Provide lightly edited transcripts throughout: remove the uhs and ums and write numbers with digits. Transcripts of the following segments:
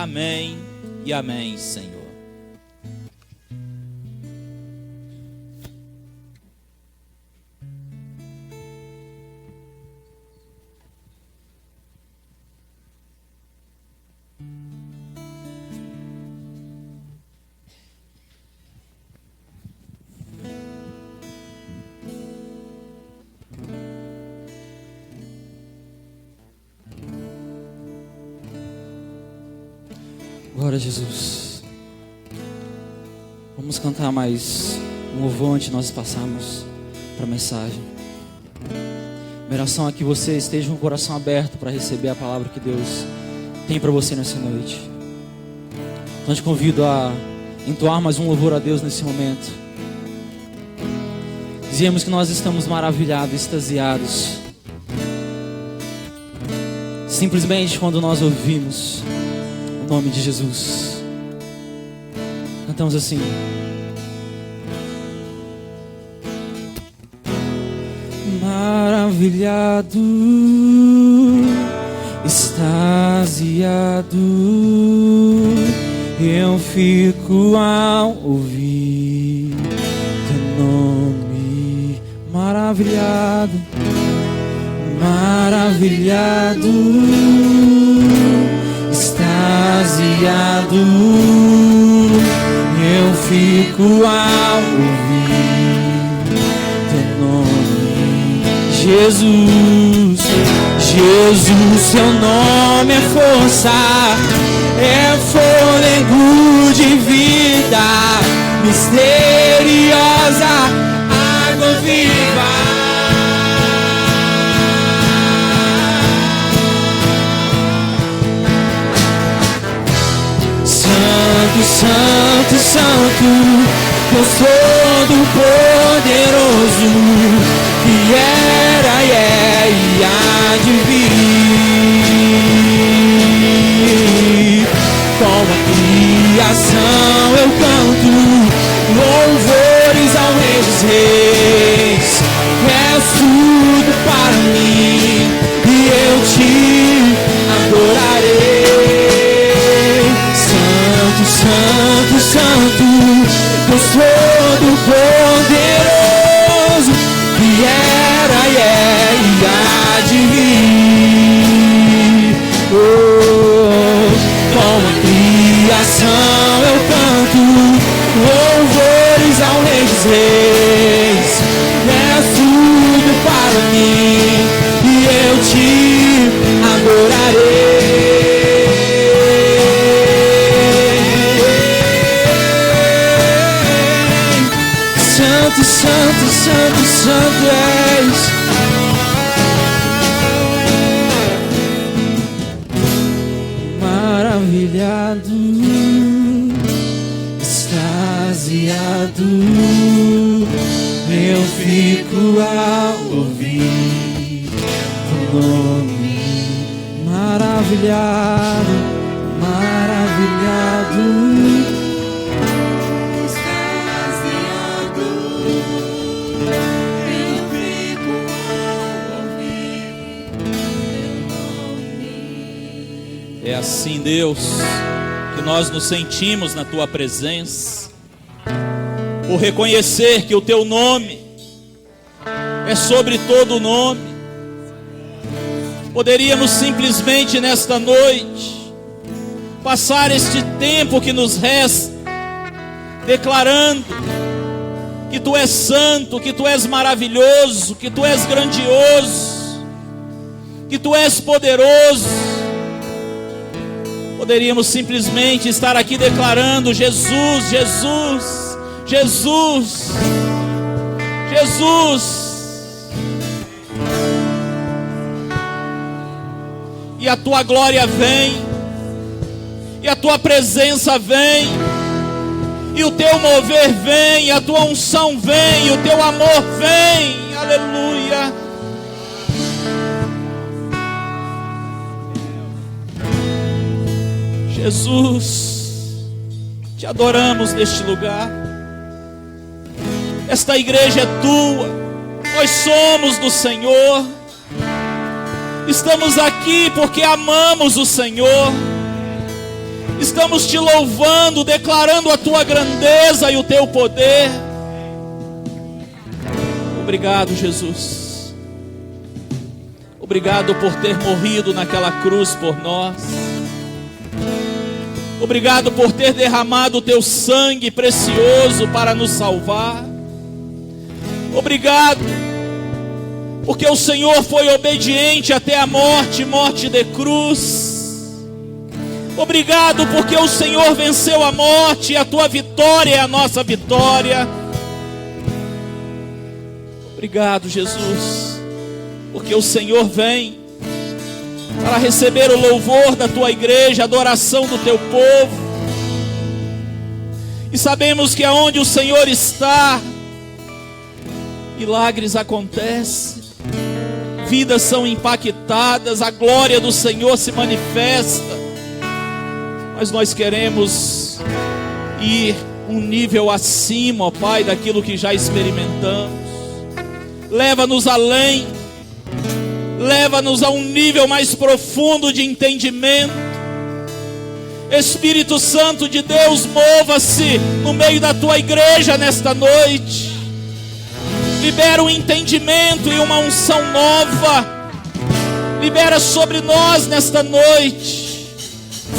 Amém e amém, Senhor. Glória a Jesus. Vamos cantar mais um louvor antes de nós passarmos para a mensagem. Minha oração é que você esteja com o coração aberto para receber a palavra que Deus tem para você nessa noite. Então te convido a entoar mais um louvor a Deus nesse momento. Dizíamos que nós estamos maravilhados, extasiados, simplesmente quando nós ouvimos o nome de Jesus. Cantamos assim: maravilhado, extasiado, eu fico ao ouvir teu nome. Maravilhado, maravilhado, extasiado, eu fico ao ouvir teu nome. Jesus, Jesus, seu nome é força, é fôlego de vida, misteriosa, água viva. Santo, Santo, Deus Todo-Poderoso, que era e é e há de vir. Com a criação eu canto louvores ao Rei dos Reis. És tudo para mim e eu te adorarei. Santo, Santo, Deus Todo-Poderoso, que era e é e há de vir. Com a criação eu canto louvores ao Rei dos Reis. És tudo para mim e eu te adorarei. Santo, Santo, Santo és. Maravilhado, extasiado, eu fico ao ouvir o nome. Maravilhado, maravilhado, é assim, Deus, que nós nos sentimos na Tua presença, por reconhecer que o Teu nome é sobre todo nome. Poderíamos simplesmente nesta noite passar este tempo que nos resta declarando que Tu és santo, que Tu és maravilhoso, que Tu és grandioso, que Tu és poderoso. Poderíamos simplesmente estar aqui declarando: Jesus, Jesus, Jesus, Jesus. E a Tua glória vem, e a Tua presença vem, e o Teu mover vem, e a Tua unção vem, e o Teu amor vem. Aleluia. Jesus, Te adoramos neste lugar. Esta igreja é Tua, nós somos do Senhor. Estamos aqui porque amamos o Senhor. Estamos te louvando, declarando a tua grandeza e o teu poder. Obrigado, Jesus. Obrigado por ter morrido naquela cruz por nós. Obrigado por ter derramado o teu sangue precioso para nos salvar. Obrigado, porque o Senhor foi obediente até a morte, morte de cruz. Obrigado, porque o Senhor venceu a morte e a tua vitória é a nossa vitória. Obrigado, Jesus, porque o Senhor vem para receber o louvor da tua igreja, a adoração do teu povo. E sabemos que aonde o Senhor está, milagres acontecem, vidas são impactadas, a glória do Senhor se manifesta. Mas nós queremos ir um nível acima, ó Pai, daquilo que já experimentamos. Leva-nos além, leva-nos a um nível mais profundo de entendimento. Espírito Santo de Deus, mova-se no meio da tua igreja nesta noite. Libera um entendimento e uma unção nova. Libera sobre nós nesta noite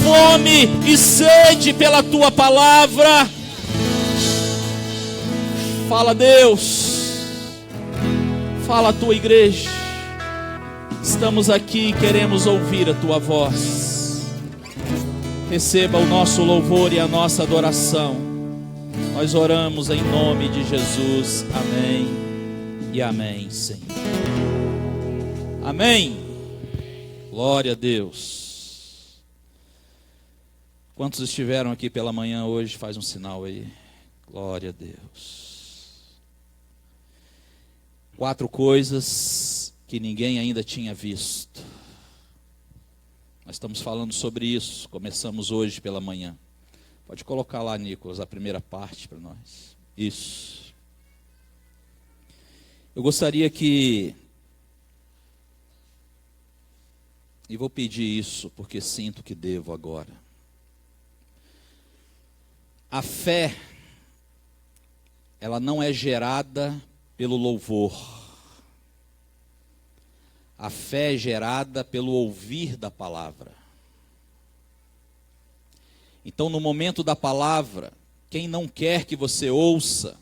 fome e sede pela tua palavra. Fala, Deus. Fala a tua igreja. Estamos aqui e queremos ouvir a tua voz. Receba o nosso louvor e a nossa adoração. Nós oramos em nome de Jesus. Amém e amém, Senhor. Amém. Glória a Deus. Quantos estiveram aqui pela manhã hoje? Faz um sinal aí. Glória a Deus. 4 coisas que ninguém ainda tinha visto. Nós estamos falando sobre isso. Começamos hoje pela manhã. Pode colocar lá, Nicolas, a primeira parte para nós. Isso. Eu gostaria que, e vou pedir isso porque sinto que devo agora. A fé, ela não é gerada pelo louvor. A fé é gerada pelo ouvir da palavra. Então, no momento da palavra, quem não quer que você ouça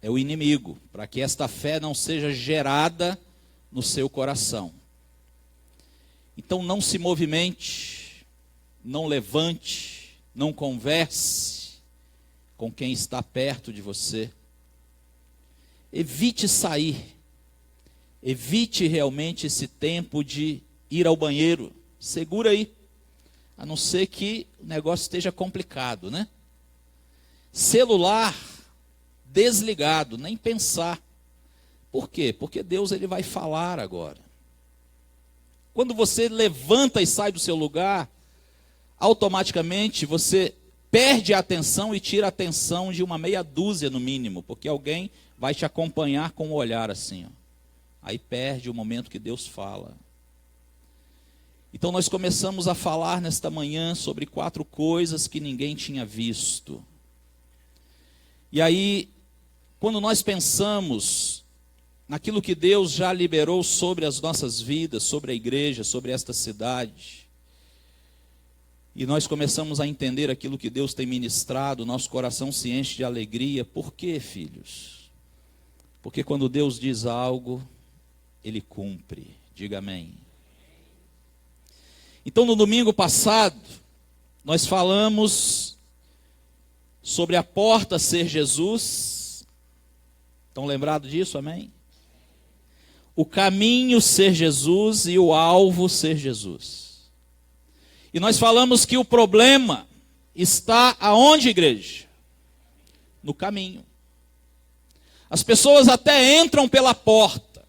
é o inimigo, para que esta fé não seja gerada no seu coração. Então não se movimente, não levante, não converse com quem está perto de você. Evite sair, evite realmente esse tempo de ir ao banheiro. Segura aí, a não ser que o negócio esteja complicado, né? Celular desligado, nem pensar. Por quê? Porque Deus ele vai falar agora. Quando você levanta e sai do seu lugar, automaticamente você perde a atenção e tira a atenção de uma meia dúzia no mínimo, porque alguém vai te acompanhar com um olhar assim, ó. Aí perde o momento que Deus fala. Então nós começamos a falar nesta manhã sobre 4 coisas que ninguém tinha visto. E aí, quando nós pensamos naquilo que Deus já liberou sobre as nossas vidas, sobre a igreja, sobre esta cidade, e nós começamos a entender aquilo que Deus tem ministrado, nosso coração se enche de alegria. Por quê, filhos? Porque quando Deus diz algo, Ele cumpre. Diga amém. Então, no domingo passado, nós falamos sobre a porta ser Jesus. Estão lembrados disso, amém? O caminho ser Jesus e o alvo ser Jesus. E nós falamos que o problema está aonde, igreja? No caminho. As pessoas até entram pela porta,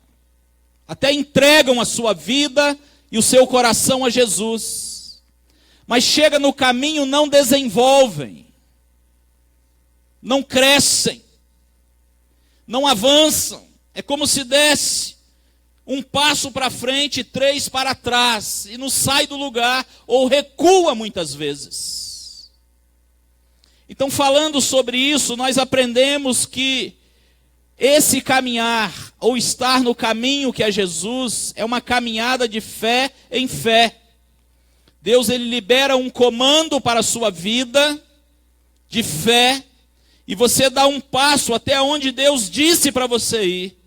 até entregam a sua vida e o seu coração a Jesus, mas chega no caminho, não desenvolvem, não crescem, não avançam. É como se desse um passo para frente e 3 para trás, e não sai do lugar, ou recua muitas vezes. Então, falando sobre isso, nós aprendemos que esse caminhar, ou estar no caminho que é Jesus, é uma caminhada de fé em fé. Deus, ele libera um comando para a sua vida, de fé, e você dá um passo até onde Deus disse para você ir.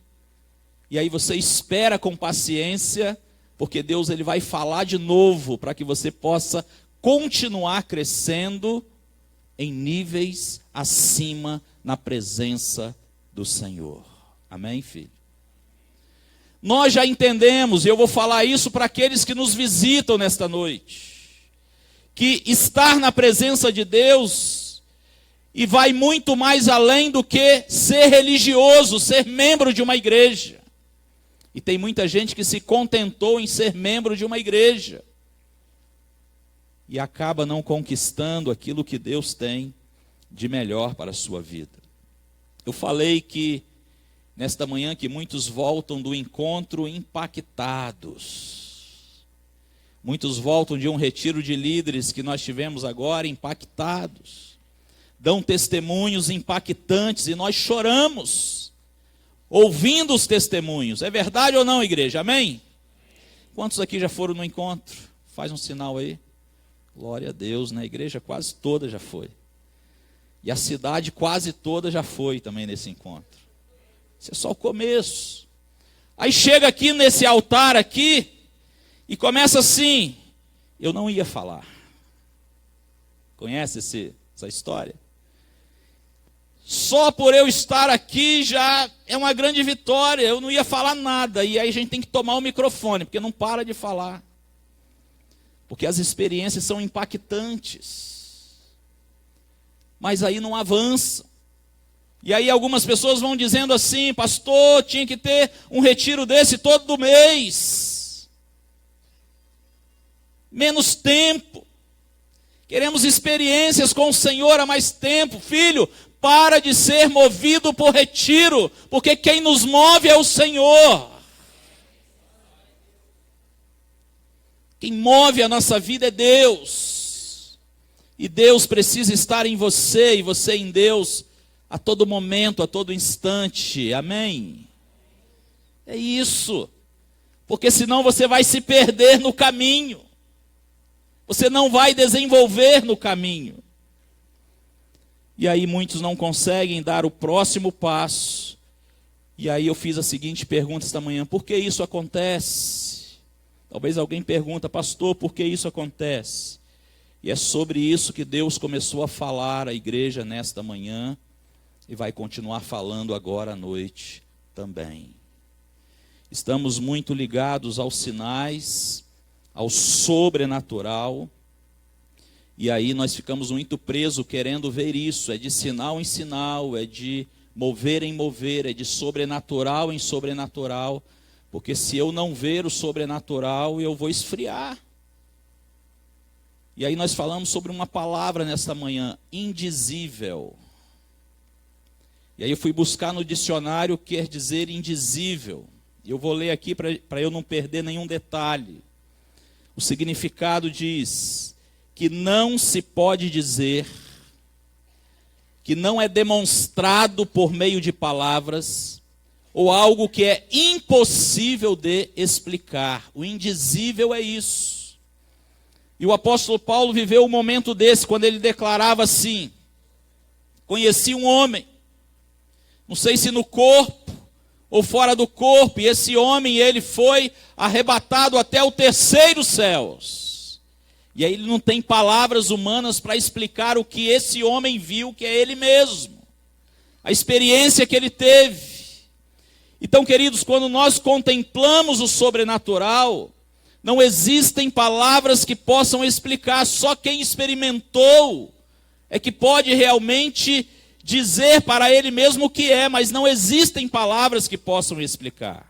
E aí você espera com paciência, porque Deus, ele vai falar de novo, para que você possa continuar crescendo em níveis acima na presença do Senhor. Amém, filho? Nós já entendemos, e eu vou falar isso para aqueles que nos visitam nesta noite, que estar na presença de Deus, e vai muito mais além do que ser religioso, ser membro de uma igreja. E tem muita gente que se contentou em ser membro de uma igreja, e acaba não conquistando aquilo que Deus tem de melhor para a sua vida. Eu falei que, nesta manhã, que muitos voltam do encontro impactados. Muitos voltam de um retiro de líderes que nós tivemos agora impactados. Dão testemunhos impactantes e nós choramos, ouvindo os testemunhos. É verdade ou não, igreja? Amém? Quantos aqui já foram no encontro? Faz um sinal aí. Glória a Deus, né? A igreja quase toda já foi. E a cidade quase toda já foi também nesse encontro. Isso é só o começo. Aí chega aqui nesse altar aqui e começa assim: eu não ia falar. Conhece essa história? Só por eu estar aqui já é uma grande vitória. Eu não ia falar nada. E aí a gente tem que tomar o microfone, porque não para de falar. Porque as experiências são impactantes. Mas aí não avança. E aí algumas pessoas vão dizendo assim: pastor, tinha que ter um retiro desse todo mês. Menos tempo. Queremos experiências com o Senhor há mais tempo. Filho, para de ser movido por retiro, porque quem nos move é o Senhor. Quem move a nossa vida é Deus. E Deus precisa estar em você e você em Deus a todo momento, a todo instante. Amém? É isso. Porque senão você vai se perder no caminho. Você não vai desenvolver no caminho. E aí muitos não conseguem dar o próximo passo. E aí eu fiz a seguinte pergunta esta manhã: por que isso acontece? Talvez alguém pergunta: pastor, por que isso acontece? E é sobre isso que Deus começou a falar à igreja nesta manhã e vai continuar falando agora à noite também. Estamos muito ligados aos sinais, ao sobrenatural, e aí nós ficamos muito presos querendo ver isso. É de sinal em sinal, é de mover em mover, é de sobrenatural em sobrenatural. Porque se eu não ver o sobrenatural, eu vou esfriar. E aí nós falamos sobre uma palavra nesta manhã: indizível. E aí eu fui buscar no dicionário o que quer dizer indizível. E eu vou ler aqui para eu não perder nenhum detalhe. O significado diz que não se pode dizer, que não é demonstrado por meio de palavras, ou algo que é impossível de explicar. O indizível é isso. E o apóstolo Paulo viveu um momento desse, quando ele declarava assim: conheci um homem, não sei se no corpo ou fora do corpo, e esse homem, ele foi arrebatado até o terceiro céus. E aí ele não tem palavras humanas para explicar o que esse homem viu, que é ele mesmo, a experiência que ele teve. Então, queridos, quando nós contemplamos o sobrenatural, não existem palavras que possam explicar. Só quem experimentou é que pode realmente dizer para ele mesmo o que é, mas não existem palavras que possam explicar.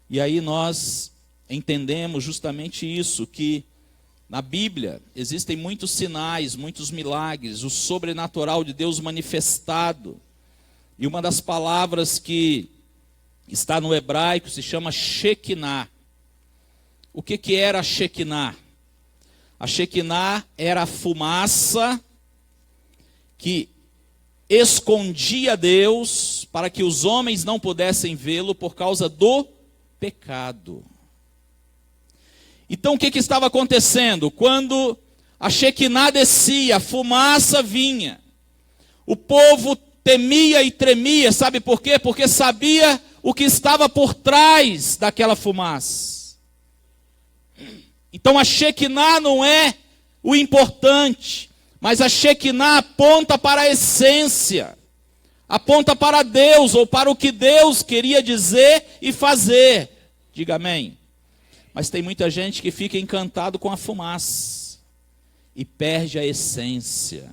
E aí nós entendemos justamente isso, que na Bíblia existem muitos sinais, muitos milagres, o sobrenatural de Deus manifestado. E uma das palavras que está no hebraico se chama Shekinah. O que era a Shekinah? A Shekinah era a fumaça que escondia Deus para que os homens não pudessem vê-lo por causa do pecado. Então o que estava acontecendo? Quando a Shekinah descia, a fumaça vinha, o povo temia e tremia, sabe por quê? Porque sabia o que estava por trás daquela fumaça. Então a Shekinah não é o importante, mas a Shekinah aponta para a essência, aponta para Deus, ou para o que Deus queria dizer e fazer. Diga amém. Mas tem muita gente que fica encantado com a fumaça e perde a essência.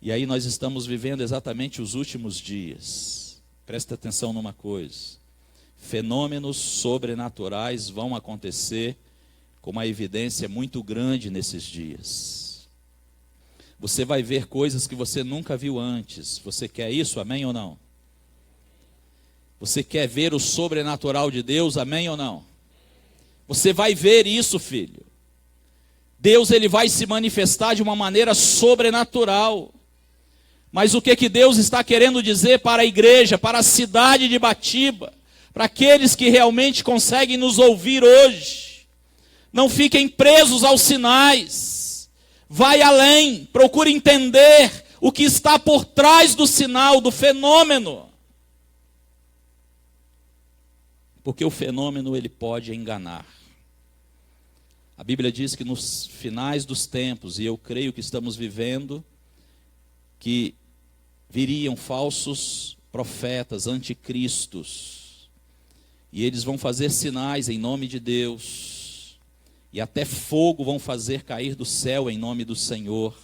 E aí nós estamos vivendo exatamente os últimos dias. Presta atenção numa coisa: fenômenos sobrenaturais vão acontecer com uma evidência muito grande nesses dias. Você vai ver coisas que você nunca viu antes. Você quer isso, amém ou não? Você quer ver o sobrenatural de Deus, amém ou não? Você vai ver isso, filho. Deus, ele vai se manifestar de uma maneira sobrenatural. Mas o que Deus está querendo dizer para a igreja, para a cidade de Batiba, para aqueles que realmente conseguem nos ouvir hoje? Não fiquem presos aos sinais. Vai além, procure entender o que está por trás do sinal, do fenômeno. Porque o fenômeno, ele pode enganar. A Bíblia diz que nos finais dos tempos, e eu creio que estamos vivendo, que viriam falsos profetas, anticristos, e eles vão fazer sinais em nome de Deus, e até fogo vão fazer cair do céu em nome do Senhor.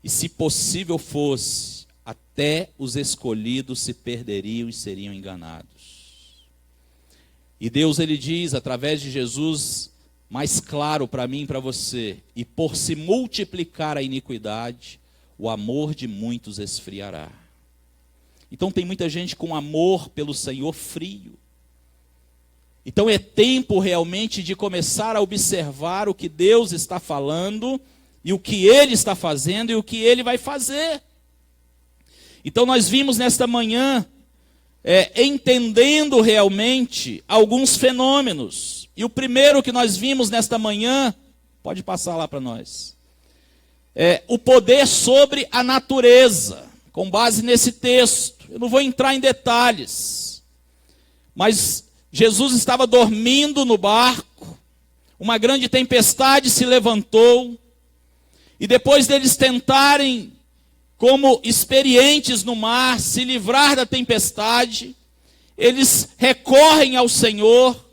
E se possível fosse, até os escolhidos se perderiam e seriam enganados. E Deus, ele diz, através de Jesus, mais claro para mim e para você: e por se multiplicar a iniquidade, o amor de muitos esfriará. Então tem muita gente com amor pelo Senhor frio. Então é tempo realmente de começar a observar o que Deus está falando, e o que Ele está fazendo, e o que Ele vai fazer. Então nós vimos nesta manhã, entendendo realmente alguns fenômenos. E o primeiro que nós vimos nesta manhã, pode passar lá para nós, o poder sobre a natureza, com base nesse texto. Eu não vou entrar em detalhes, mas Jesus estava dormindo no barco, uma grande tempestade se levantou, e depois deles tentarem, como experientes no mar, se livrar da tempestade, eles recorrem ao Senhor,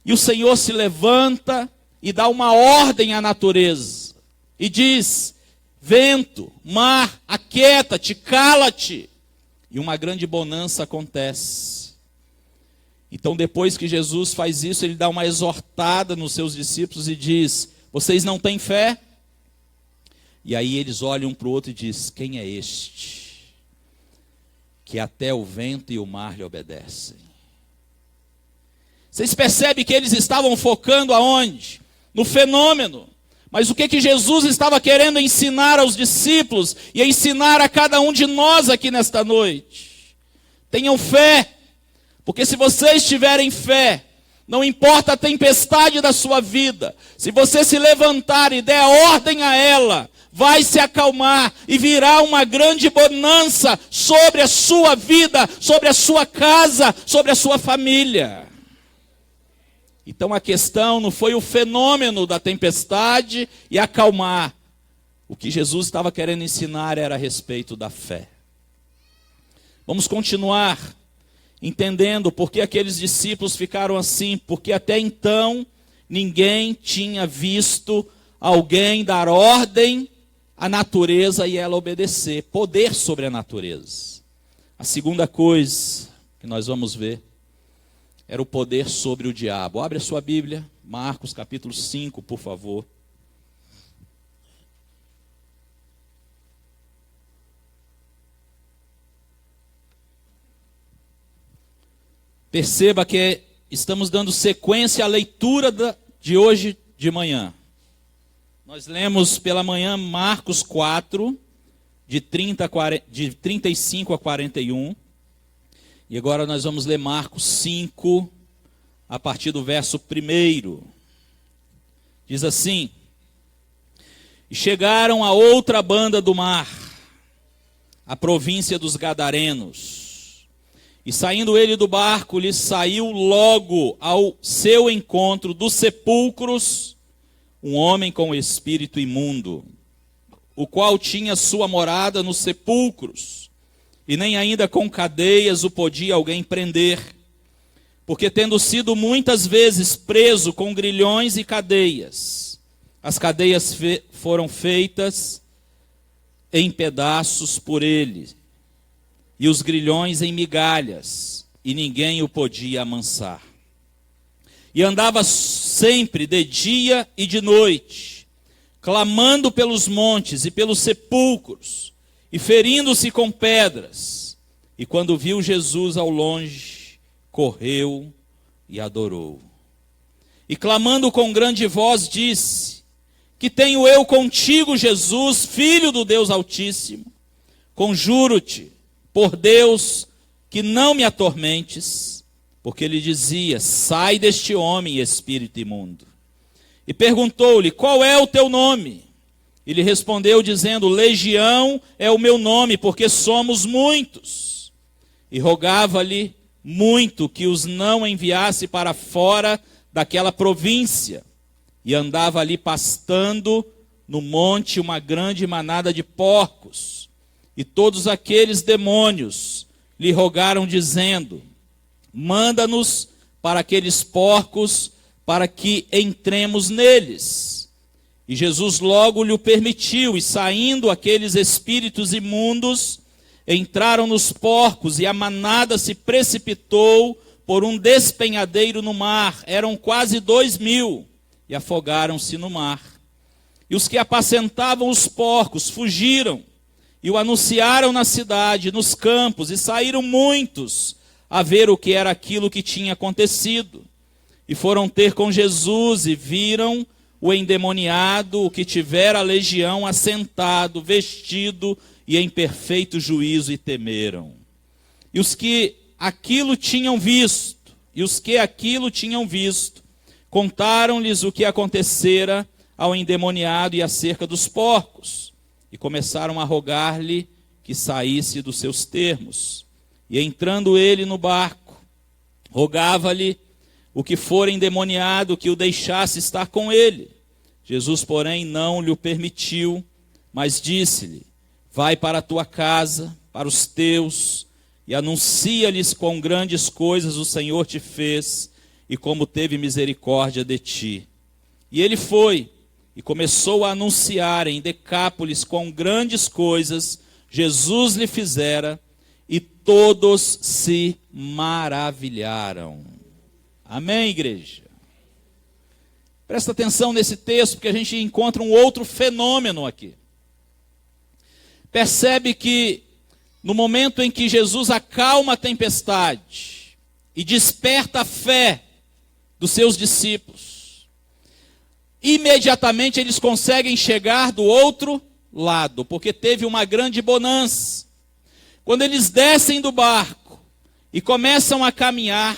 e o Senhor se levanta e dá uma ordem à natureza, e diz: vento, mar, aquieta-te, cala-te, e uma grande bonança acontece. Então depois que Jesus faz isso, ele dá uma exortada nos seus discípulos e diz: vocês não têm fé? E aí eles olham um para o outro e dizem: quem é este, que até o vento e o mar lhe obedecem? Vocês percebem que eles estavam focando aonde? No fenômeno. Mas o que Jesus estava querendo ensinar aos discípulos e ensinar a cada um de nós aqui nesta noite? Tenham fé, porque se vocês tiverem fé, não importa a tempestade da sua vida, se você se levantar e der ordem a ela, vai se acalmar e virá uma grande bonança sobre a sua vida, sobre a sua casa, sobre a sua família. Então a questão não foi o fenômeno da tempestade e acalmar. O que Jesus estava querendo ensinar era a respeito da fé. Vamos continuar entendendo por que aqueles discípulos ficaram assim, porque até então ninguém tinha visto alguém dar ordem à natureza e ela obedecer. Poder sobre a natureza. A segunda coisa que nós vamos ver era o poder sobre o diabo. Abre a sua Bíblia, Marcos capítulo 5, por favor. Perceba que estamos dando sequência à leitura de hoje de manhã. Nós lemos pela manhã Marcos 4, de 35 a 41. E agora nós vamos ler Marcos 5, a partir do verso 1. Diz assim: E chegaram a outra banda do mar, a província dos Gadarenos. E saindo ele do barco, lhe saiu logo ao seu encontro dos sepulcros um homem com espírito imundo, o qual tinha sua morada nos sepulcros, e nem ainda com cadeias o podia alguém prender, porque tendo sido muitas vezes preso com grilhões e cadeias, as cadeias foram feitas em pedaços por ele, e os grilhões em migalhas, e ninguém o podia amansar. E andava sempre de dia e de noite, clamando pelos montes e pelos sepulcros, e ferindo-se com pedras. E quando viu Jesus ao longe, correu e adorou. E clamando com grande voz, disse: Que tenho eu contigo, Jesus, Filho do Deus Altíssimo? Conjuro-te, por Deus, que não me atormentes. Porque ele dizia: Sai deste homem, espírito imundo. E perguntou-lhe: Qual é o teu nome? Ele respondeu dizendo: Legião é o meu nome, porque somos muitos. E rogava-lhe muito que os não enviasse para fora daquela província. E andava ali pastando no monte uma grande manada de porcos. E todos aqueles demônios lhe rogaram dizendo: Manda-nos para aqueles porcos, para que entremos neles. E Jesus logo lhe permitiu, e saindo aqueles espíritos imundos, entraram nos porcos, e a manada se precipitou por um despenhadeiro no mar. Eram quase 2.000, e afogaram-se no mar. E os que apacentavam os porcos fugiram, e o anunciaram na cidade, nos campos, e saíram muitos a ver o que era aquilo que tinha acontecido. E foram ter com Jesus, e viram o endemoniado, o que tivera a legião, assentado, vestido e em perfeito juízo, e temeram. E os que aquilo tinham visto, contaram-lhes o que acontecera ao endemoniado e acerca dos porcos, e começaram a rogar-lhe que saísse dos seus termos. E entrando ele no barco, rogava-lhe o que for endemoniado que o deixasse estar com ele. Jesus, porém, não lhe o permitiu, mas disse-lhe: Vai para a tua casa, para os teus, e anuncia-lhes quão grandes coisas o Senhor te fez, e como teve misericórdia de ti. E ele foi, e começou a anunciar em Decápolis quão grandes coisas Jesus lhe fizera, e todos se maravilharam. Amém, igreja? Presta atenção nesse texto, porque a gente encontra um outro fenômeno aqui. Percebe que no momento em que Jesus acalma a tempestade e desperta a fé dos seus discípulos, imediatamente eles conseguem chegar do outro lado, porque teve uma grande bonança. Quando eles descem do barco e começam a caminhar,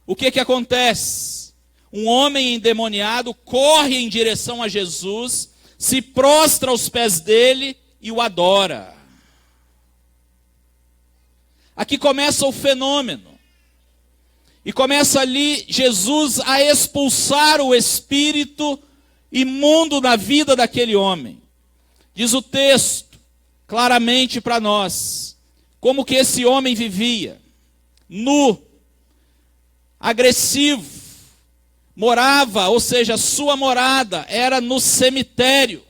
o que acontece? Um homem endemoniado corre em direção a Jesus, se prostra aos pés dele e o adora. Aqui começa o fenômeno. E começa ali Jesus a expulsar o espírito imundo na vida daquele homem. Diz o texto claramente para nós como que esse homem vivia: nu, agressivo, morava, ou seja, sua morada era no cemitério.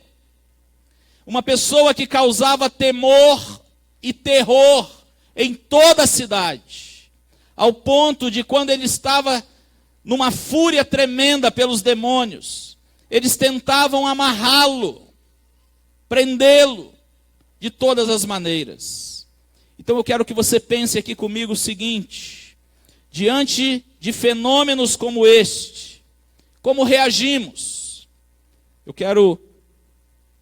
Uma pessoa que causava temor e terror em toda a cidade, ao ponto de, quando ele estava numa fúria tremenda pelos demônios, eles tentavam amarrá-lo, prendê-lo de todas as maneiras. Então eu quero que você pense aqui comigo o seguinte: diante de fenômenos como este, como reagimos? Eu quero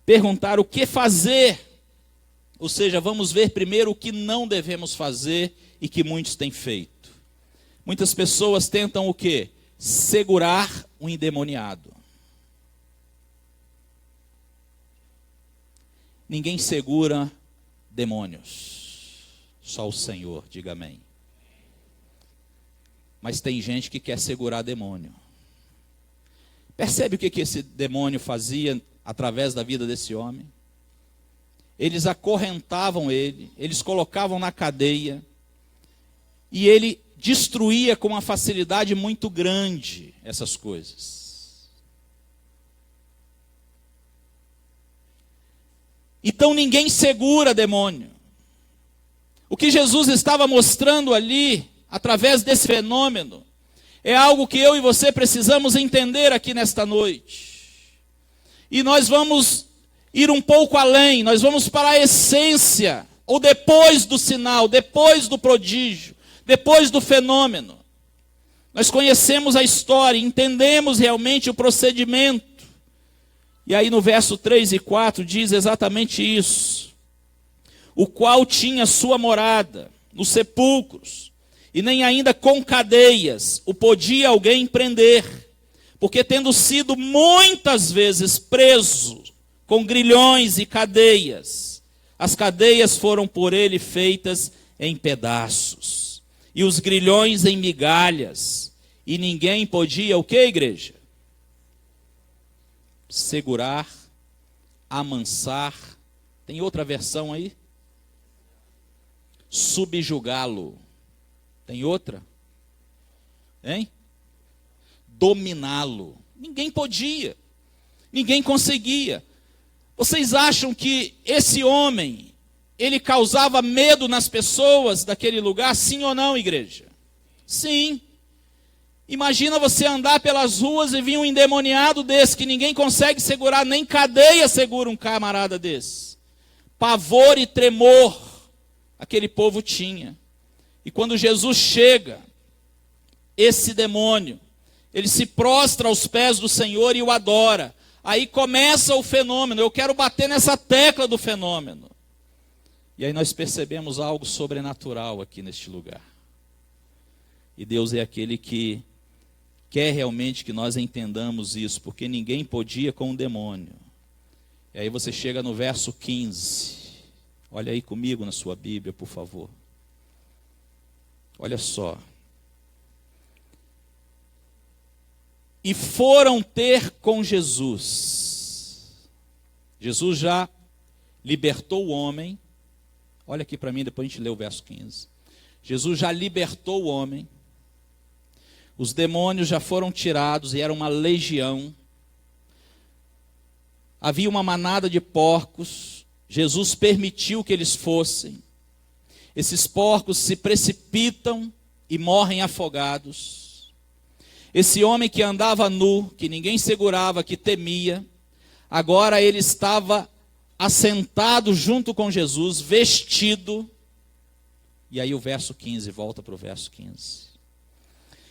perguntar o que fazer. Ou seja, vamos ver primeiro o que não devemos fazer e que muitos têm feito. Muitas pessoas tentam o quê? Segurar o endemoniado. Ninguém segura demônios, só o Senhor, diga amém. Mas tem gente que quer segurar demônio. Percebe o que esse demônio fazia através da vida desse homem? Eles acorrentavam ele, eles colocavam na cadeia, e ele destruía com uma facilidade muito grande essas coisas. Então ninguém segura demônio. O que Jesus estava mostrando ali, através desse fenômeno, é algo que eu e você precisamos entender aqui nesta noite. E nós vamos ir um pouco além, nós vamos para a essência, ou depois do sinal, depois do prodígio, depois do fenômeno. Nós conhecemos a história, entendemos realmente o procedimento. E aí no verso 3 e 4 diz exatamente isso. O qual tinha sua morada nos sepulcros, e nem ainda com cadeias o podia alguém prender, porque tendo sido muitas vezes preso com grilhões e cadeias, as cadeias foram por ele feitas em pedaços, e os grilhões em migalhas, e ninguém podia, o que, igreja? Segurar, amansar. Tem outra versão aí? Subjugá-lo. Tem outra? Hein? Dominá-lo. Ninguém podia. Ninguém conseguia. Vocês acham que esse homem, ele causava medo nas pessoas daquele lugar? Sim ou não, igreja? Sim. Imagina você andar pelas ruas e vir um endemoniado desse, que ninguém consegue segurar, nem cadeia segura um camarada desse. Pavor e tremor aquele povo tinha. E quando Jesus chega, esse demônio, ele se prostra aos pés do Senhor e o adora. Aí começa o fenômeno. Eu quero bater nessa tecla do fenômeno. E aí nós percebemos algo sobrenatural aqui neste lugar. E Deus é aquele que quer realmente que nós entendamos isso, porque ninguém podia com o demônio. E aí você chega no verso 15. Olha aí comigo na sua Bíblia, por favor. Olha só. E foram ter com Jesus. Jesus já libertou o homem. Olha aqui para mim, depois a gente lê o verso 15. Jesus já libertou o homem. Os demônios já foram tirados e era uma legião. Havia uma manada de porcos. Jesus permitiu que eles fossem. Esses porcos se precipitam e morrem afogados. Esse homem que andava nu, que ninguém segurava, que temia, agora ele estava assentado junto com Jesus, vestido. E aí o verso 15, volta para o verso 15.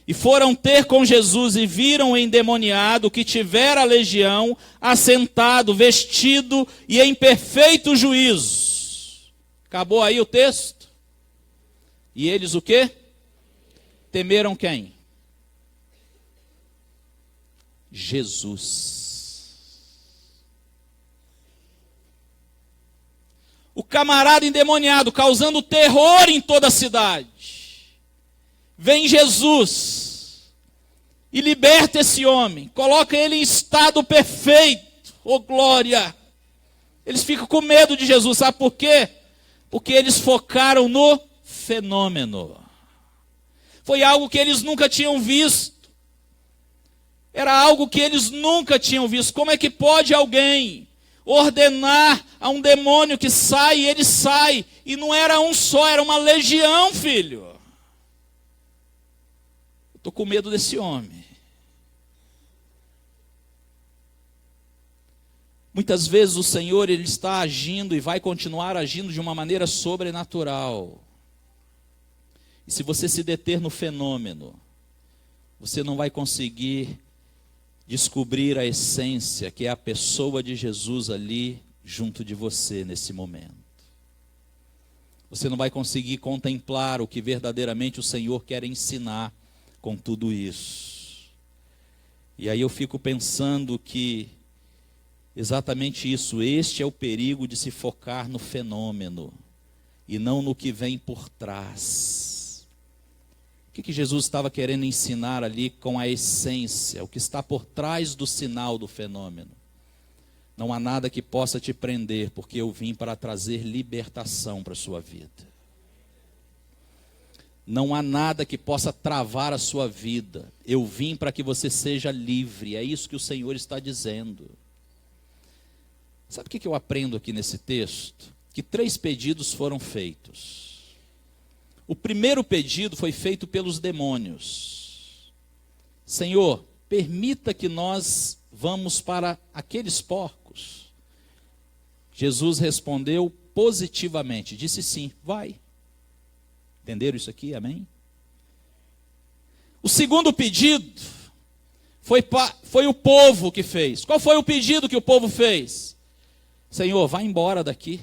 E foram ter com Jesus e viram o endemoniado que tivera a legião, assentado, vestido e em perfeito juízo. Acabou aí o texto? E eles o quê? Temeram quem? Jesus. O camarada endemoniado causando terror em toda a cidade. Vem Jesus e liberta esse homem, coloca ele em estado perfeito. Oh glória! Eles ficam com medo de Jesus, sabe por quê? Porque eles focaram no fenômeno. Foi algo que eles nunca tinham visto. Era algo que eles nunca tinham visto. Como é que pode alguém ordenar a um demônio que sai e ele sai? E não era um só, era uma legião, filho. Estou com medo desse homem. Muitas vezes o Senhor ele está agindo e vai continuar agindo de uma maneira sobrenatural. E se você se deter no fenômeno, você não vai conseguir descobrir a essência, que é a pessoa de Jesus ali junto de você nesse momento. Você não vai conseguir contemplar o que verdadeiramente o Senhor quer ensinar com tudo isso. E aí eu fico pensando que exatamente isso, este é o perigo de se focar no fenômeno e não no que vem por trás. O que Jesus estava querendo ensinar ali com a essência, o que está por trás do sinal do fenômeno? Não há nada que possa te prender, porque eu vim para trazer libertação para a sua vida. Não há nada que possa travar a sua vida. Eu vim para que você seja livre. É isso que o Senhor está dizendo. Sabe o que eu aprendo aqui nesse texto? Que 3 pedidos foram feitos. O primeiro pedido foi feito pelos demônios. Senhor, permita que nós vamos para aqueles porcos. Jesus respondeu positivamente, disse sim, vai. Entenderam isso aqui? Amém? O segundo pedido foi o povo que fez. Qual foi o pedido que o povo fez? Senhor, vai embora daqui.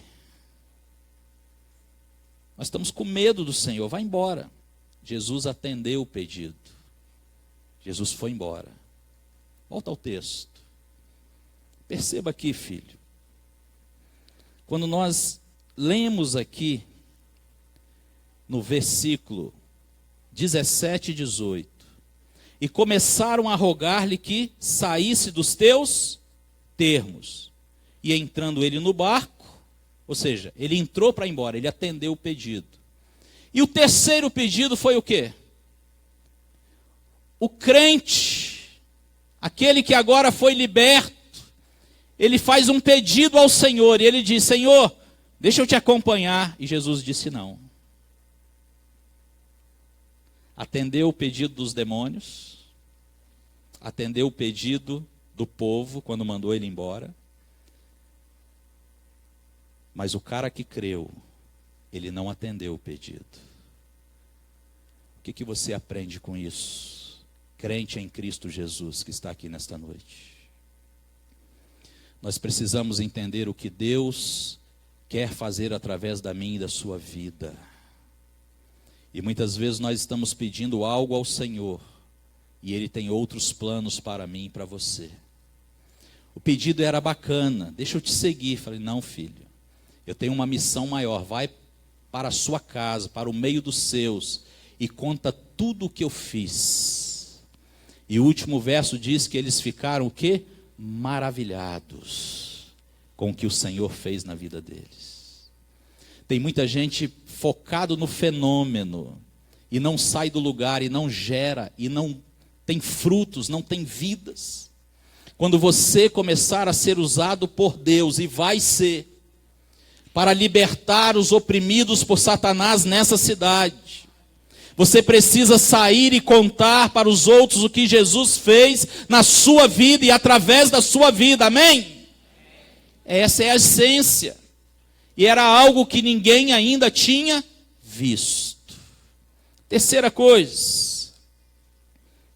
Nós estamos com medo do Senhor, vai embora. Jesus atendeu o pedido. Jesus foi embora. Volta ao texto. Perceba aqui, filho. Quando nós lemos aqui, no versículo 17 e 18, e começaram a rogar-lhe que saísse dos teus termos. E entrando ele no barco, ou seja, ele entrou para ir embora, ele atendeu o pedido. E o terceiro pedido foi o quê? O crente, aquele que agora foi liberto, ele faz um pedido ao Senhor, e ele diz, Senhor, deixa eu te acompanhar. E Jesus disse não. Atendeu o pedido dos demônios, atendeu o pedido do povo, quando mandou ele embora. Mas o cara que creu, ele não atendeu o pedido. O que você aprende com isso? Crente em Cristo Jesus, que está aqui nesta noite. Nós precisamos entender o que Deus quer fazer através da minha e da sua vida. E muitas vezes nós estamos pedindo algo ao Senhor, e Ele tem outros planos para mim e para você. O pedido era bacana, deixa eu te seguir. Falei, não, filho, eu tenho uma missão maior, vai para a sua casa, para o meio dos seus, e conta tudo o que eu fiz. E o último verso diz que eles ficaram o quê? Maravilhados com o que o Senhor fez na vida deles. Tem muita gente focado no fenômeno, e não sai do lugar, e não gera, e não tem frutos, não tem vidas. Quando você começar a ser usado por Deus, e vai ser, para libertar os oprimidos por Satanás nessa cidade, você precisa sair e contar para os outros o que Jesus fez na sua vida e através da sua vida, amém? Essa é a essência, e era algo que ninguém ainda tinha visto. Terceira coisa,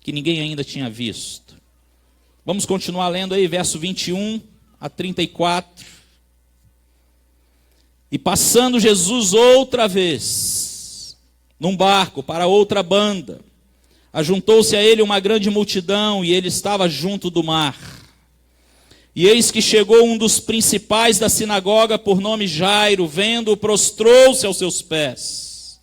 que ninguém ainda tinha visto. Vamos continuar lendo aí, verso 21 a 34. E passando Jesus outra vez, num barco para outra banda, ajuntou-se a ele uma grande multidão, e ele estava junto do mar. E eis que chegou um dos principais da sinagoga, por nome Jairo, vendo-o, prostrou-se aos seus pés,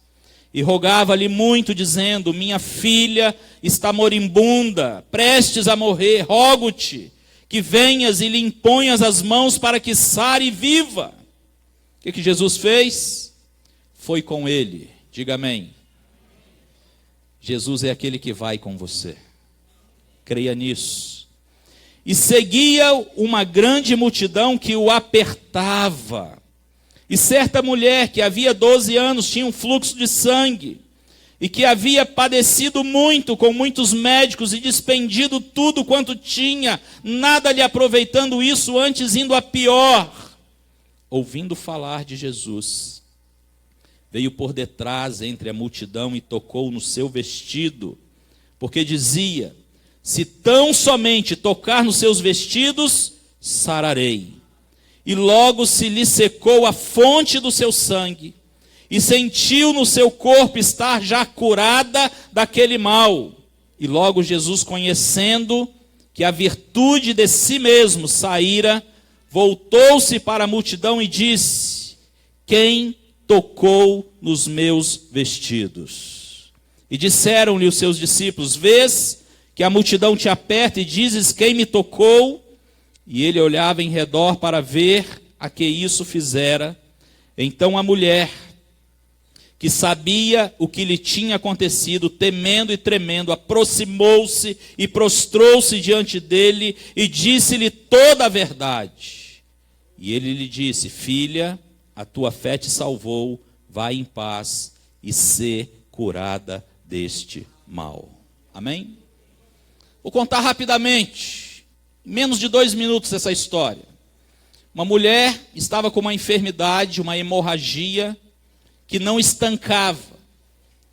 e rogava-lhe muito, dizendo, minha filha está moribunda, prestes a morrer, rogo-te que venhas e lhe imponhas as mãos para que sare e viva. O que Jesus fez? Foi com ele. Diga amém. Jesus é aquele que vai com você. Creia nisso. E seguia uma grande multidão que o apertava. E certa mulher que havia 12 anos tinha um fluxo de sangue, e que havia padecido muito com muitos médicos e despendido tudo quanto tinha, nada lhe aproveitando isso, antes indo a pior. Ouvindo falar de Jesus, veio por detrás entre a multidão e tocou no seu vestido, porque dizia, se tão somente tocar nos seus vestidos, sararei. e logo se lhe secou a fonte do seu sangue, e sentiu no seu corpo estar já curada daquele mal. E logo Jesus, conhecendo que a virtude de si mesmo saíra, voltou-se para a multidão e disse: quem tocou nos meus vestidos? E disseram-lhe os seus discípulos: vês que a multidão te aperta e dizes: quem me tocou? E ele olhava em redor para ver a que isso fizera. Então a mulher, que sabia o que lhe tinha acontecido, temendo e tremendo, aproximou-se e prostrou-se diante dele e disse-lhe toda a verdade. E ele lhe disse: filha, a tua fé te salvou, vai em paz e sê curada deste mal. Amém? Vou contar rapidamente, em menos de 2 minutos, essa história. Uma mulher estava com uma enfermidade, uma hemorragia, que não estancava,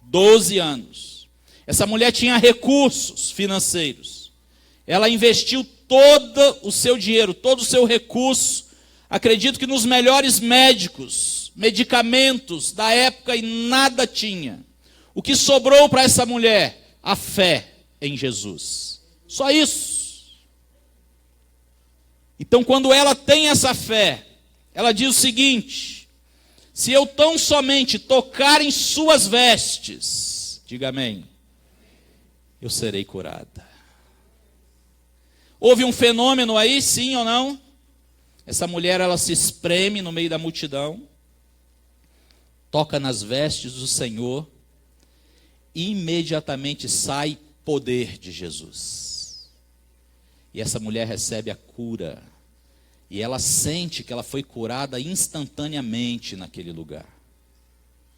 12 anos. Essa mulher tinha recursos financeiros. Ela investiu todo o seu dinheiro, todo o seu recurso, acredito que nos melhores médicos, medicamentos da época, e nada tinha. O que sobrou para essa mulher? A fé em Jesus. Só isso. Então, quando ela tem essa fé, ela diz o seguinte: se eu tão somente tocar em suas vestes, diga amém, eu serei curada. Houve um fenômeno aí, sim ou não? Essa mulher, ela se espreme no meio da multidão, toca nas vestes do Senhor, e imediatamente sai poder de Jesus. E essa mulher recebe a cura. E ela sente que ela foi curada instantaneamente naquele lugar.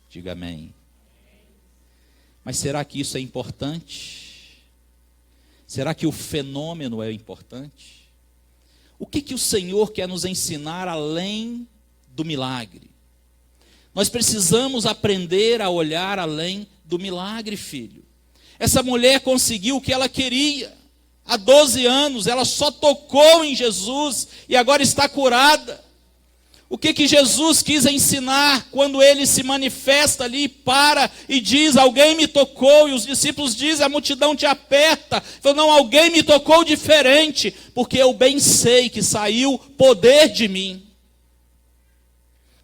Diga amém. Mas será que isso é importante? Será que o fenômeno é importante? O que o Senhor quer nos ensinar além do milagre? Nós precisamos aprender a olhar além do milagre, filho. Essa mulher conseguiu o que ela queria. Há 12 anos, ela só tocou em Jesus e agora está curada. O que Jesus quis ensinar quando ele se manifesta ali, para e diz: alguém me tocou, e os discípulos dizem, a multidão te aperta. Falou: não, alguém me tocou diferente, porque eu bem sei que saiu poder de mim.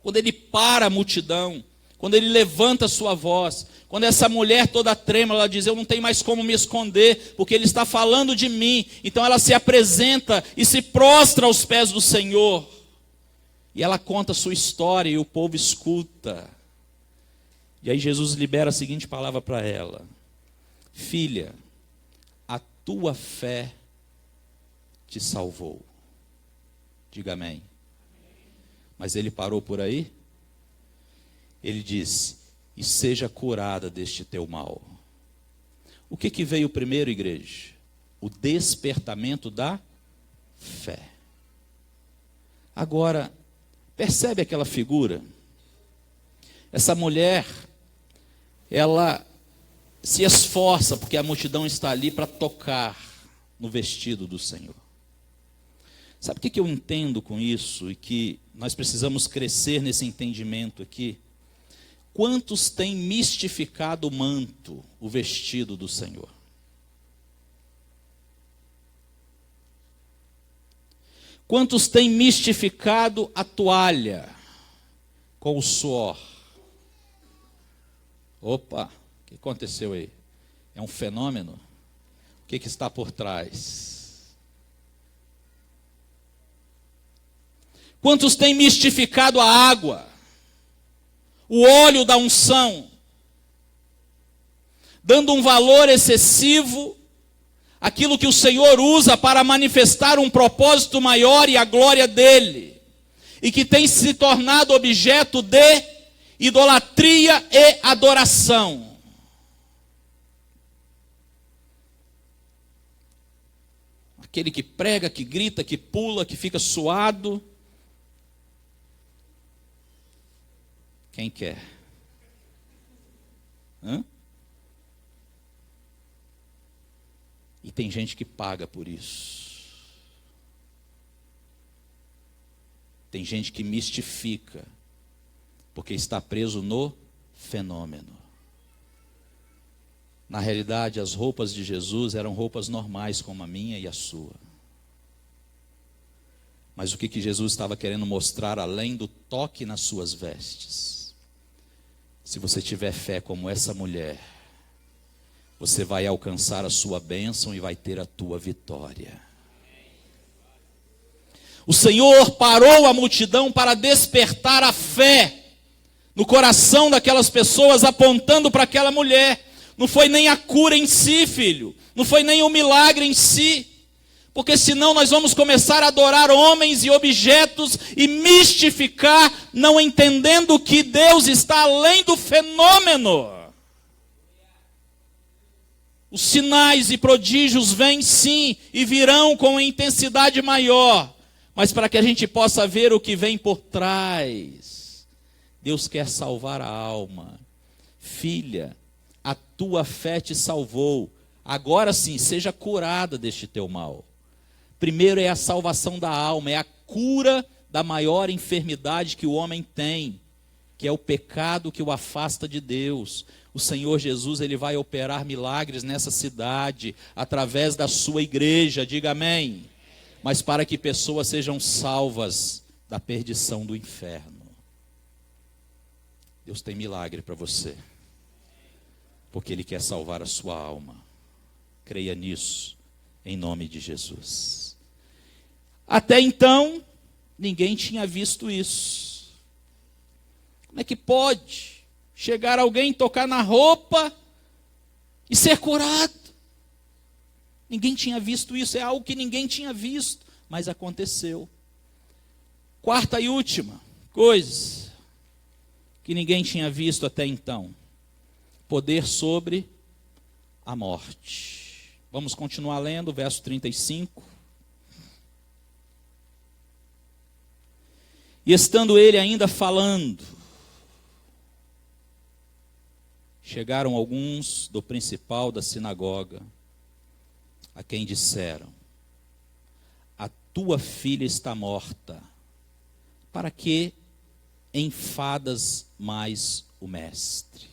Quando ele para a multidão, quando ele levanta a sua voz, quando essa mulher toda trêmula, ela diz: eu não tenho mais como me esconder, porque ele está falando de mim. Então ela se apresenta e se prostra aos pés do Senhor. E ela conta a sua história e o povo escuta. E aí Jesus libera a seguinte palavra para ela: filha, a tua fé te salvou. Diga amém. Mas ele parou por aí? Ele disse: e seja curada deste teu mal. O que veio primeiro, igreja? O despertamento da fé. Agora, percebe aquela figura? Essa mulher, ela se esforça, porque a multidão está ali para tocar no vestido do Senhor. Sabe o que eu entendo com isso? E que nós precisamos crescer nesse entendimento aqui. Quantos têm mistificado o manto, o vestido do Senhor? Quantos têm mistificado a toalha com o suor? Opa, o que aconteceu aí? É um fenômeno? O que está por trás? Quantos têm mistificado a água? O óleo da unção, dando um valor excessivo àquilo que o Senhor usa para manifestar um propósito maior e a glória dele, e que tem se tornado objeto de idolatria e adoração. Aquele que prega, que grita, que pula, que fica suado. Quem quer? E tem gente que paga por isso. Tem gente que mistifica, porque está preso no fenômeno. Na realidade, as roupas de Jesus eram roupas normais, como a minha e a sua. Mas o que Jesus estava querendo mostrar, além do toque nas suas vestes? Se você tiver fé como essa mulher, você vai alcançar a sua bênção e vai ter a tua vitória. O Senhor parou a multidão para despertar a fé no coração daquelas pessoas, apontando para aquela mulher. Não foi nem a cura em si, filho. Não foi nem o milagre em si. Porque senão nós vamos começar a adorar homens e objetos e mistificar, não entendendo que Deus está além do fenômeno. Os sinais e prodígios vêm sim e virão com intensidade maior. Mas para que a gente possa ver o que vem por trás, Deus quer salvar a alma. Filha, a tua fé te salvou. Agora sim, seja curada deste teu mal. Primeiro é a salvação da alma, é a cura da maior enfermidade que o homem tem, que é o pecado que o afasta de Deus. O Senhor Jesus, Ele vai operar milagres nessa cidade, através da sua igreja, diga amém. Mas para que pessoas sejam salvas da perdição do inferno. Deus tem milagre para você, porque Ele quer salvar a sua alma. Creia nisso, em nome de Jesus. Até então, ninguém tinha visto isso. Como é que pode chegar alguém, tocar na roupa e ser curado? Ninguém tinha visto isso, é algo que ninguém tinha visto, mas aconteceu. Quarta e última coisa que ninguém tinha visto até então: poder sobre a morte. Vamos continuar lendo, verso 35. E estando ele ainda falando, chegaram alguns do principal da sinagoga, a quem disseram: a tua filha está morta, para que enfadas mais o mestre?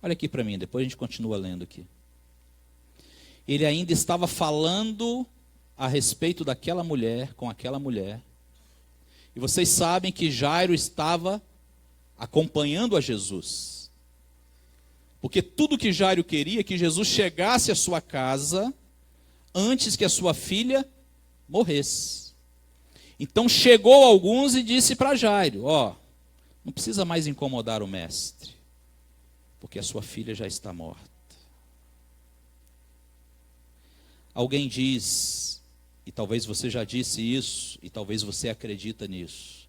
Olha aqui para mim, depois a gente continua lendo aqui. Ele ainda estava falando a respeito daquela mulher, com aquela mulher. E vocês sabem que Jairo estava acompanhando a Jesus. Porque tudo que Jairo queria é que Jesus chegasse à sua casa antes que a sua filha morresse. Então chegou alguns e disse para Jairo: ó, não precisa mais incomodar o mestre, porque a sua filha já está morta. Alguém diz, e talvez você já disse isso, e talvez você acredita nisso: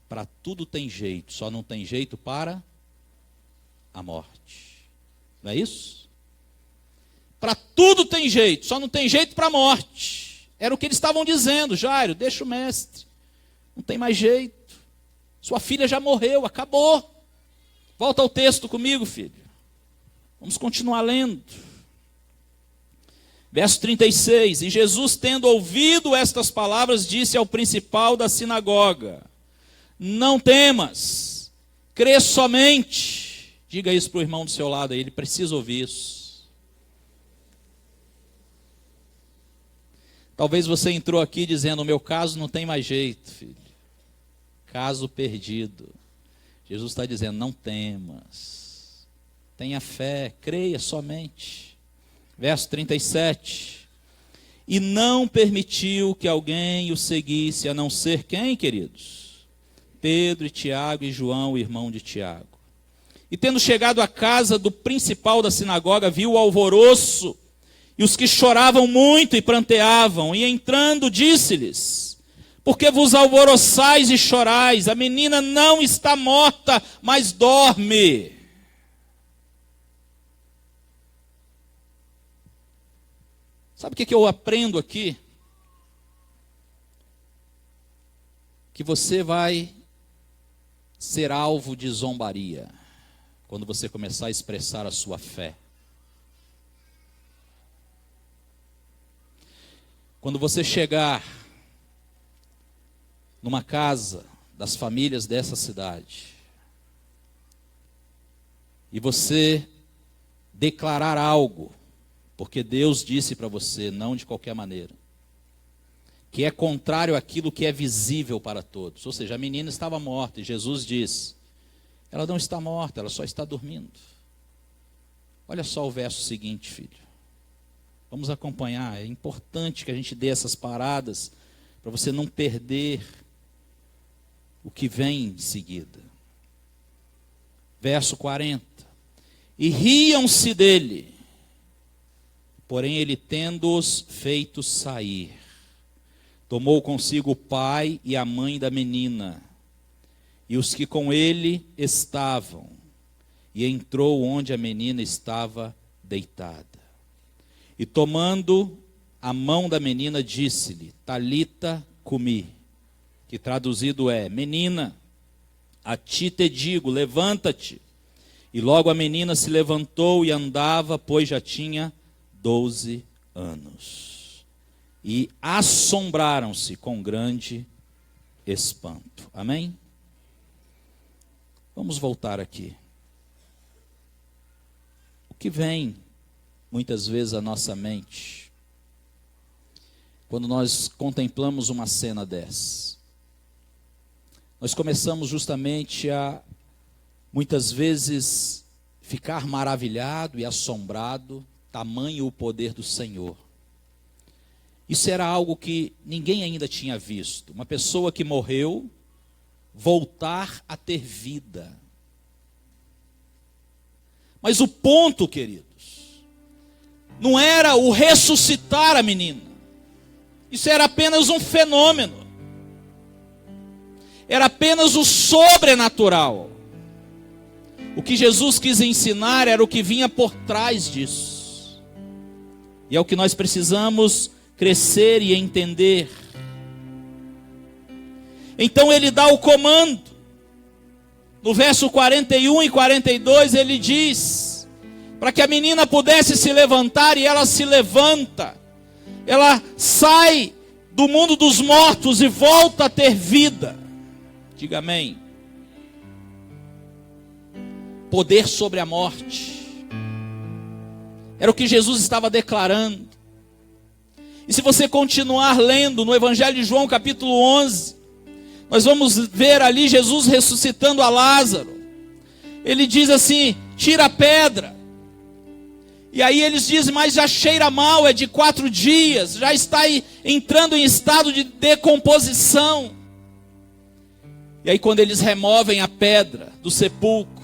para tudo tem jeito, só não tem jeito para a morte. Não é isso? Para tudo tem jeito, só não tem jeito para a morte. Era o que eles estavam dizendo: Jairo, deixa o mestre, não tem mais jeito. Sua filha já morreu, acabou. Volta ao texto comigo, filho. Vamos continuar lendo. Verso 36. E Jesus, tendo ouvido estas palavras, disse ao principal da sinagoga: não temas, crê somente. Diga isso para o irmão do seu lado aí, ele precisa ouvir isso. Talvez você entrou aqui dizendo: o meu caso não tem mais jeito, filho. Caso perdido. Jesus está dizendo: não temas, tenha fé, creia somente. Verso 37. E não permitiu que alguém o seguisse, a não ser quem, queridos? Pedro e Tiago e João, o irmão de Tiago. E tendo chegado à casa do principal da sinagoga, viu o alvoroço e os que choravam muito e pranteavam. E entrando, disse-lhes: por que vos alvoroçais e chorais? A menina não está morta, mas dorme. Sabe o que eu aprendo aqui? Que você vai ser alvo de zombaria quando você começar a expressar a sua fé. Quando você chegar numa casa das famílias dessa cidade, e você declarar algo, porque Deus disse para você, não de qualquer maneira, que é contrário àquilo que é visível para todos. Ou seja, a menina estava morta e Jesus diz, ela não está morta, ela só está dormindo. Olha só o verso seguinte, filho. Vamos acompanhar, é importante que a gente dê essas paradas, para você não perder o que vem em seguida. Verso 40. E riam-se dele, porém ele, tendo-os feito sair, tomou consigo o pai e a mãe da menina, e os que com ele estavam, e entrou onde a menina estava deitada. E tomando a mão da menina, disse-lhe, Talita cumi, que traduzido é, menina, a ti te digo, levanta-te. E logo a menina se levantou e andava, pois já tinha 12 anos. E assombraram-se com grande espanto. Amém? Vamos voltar aqui. O que vem muitas vezes à nossa mente quando nós contemplamos uma cena dessa? Nós começamos justamente a, muitas vezes, ficar maravilhado e assombrado, tamanho o poder do Senhor. Isso era algo que ninguém ainda tinha visto. Uma pessoa que morreu, voltar a ter vida. Mas o ponto, queridos, não era o ressuscitar a menina. Isso era apenas um fenômeno. Era apenas o sobrenatural. O que Jesus quis ensinar era o que vinha por trás disso. E é o que nós precisamos crescer e entender. Então ele dá o comando. No verso 41 e 42 ele diz, para que a menina pudesse se levantar, e ela se levanta. Ela sai do mundo dos mortos e volta a ter vida. Diga amém. Poder sobre a morte. Era o que Jesus estava declarando. E se você continuar lendo no Evangelho de João, capítulo 11, nós vamos ver ali Jesus ressuscitando a Lázaro. Ele diz assim, tira a pedra. E aí eles dizem, mas já cheira mal, é de 4 dias, já está entrando em estado de decomposição. E aí quando eles removem a pedra do sepulcro,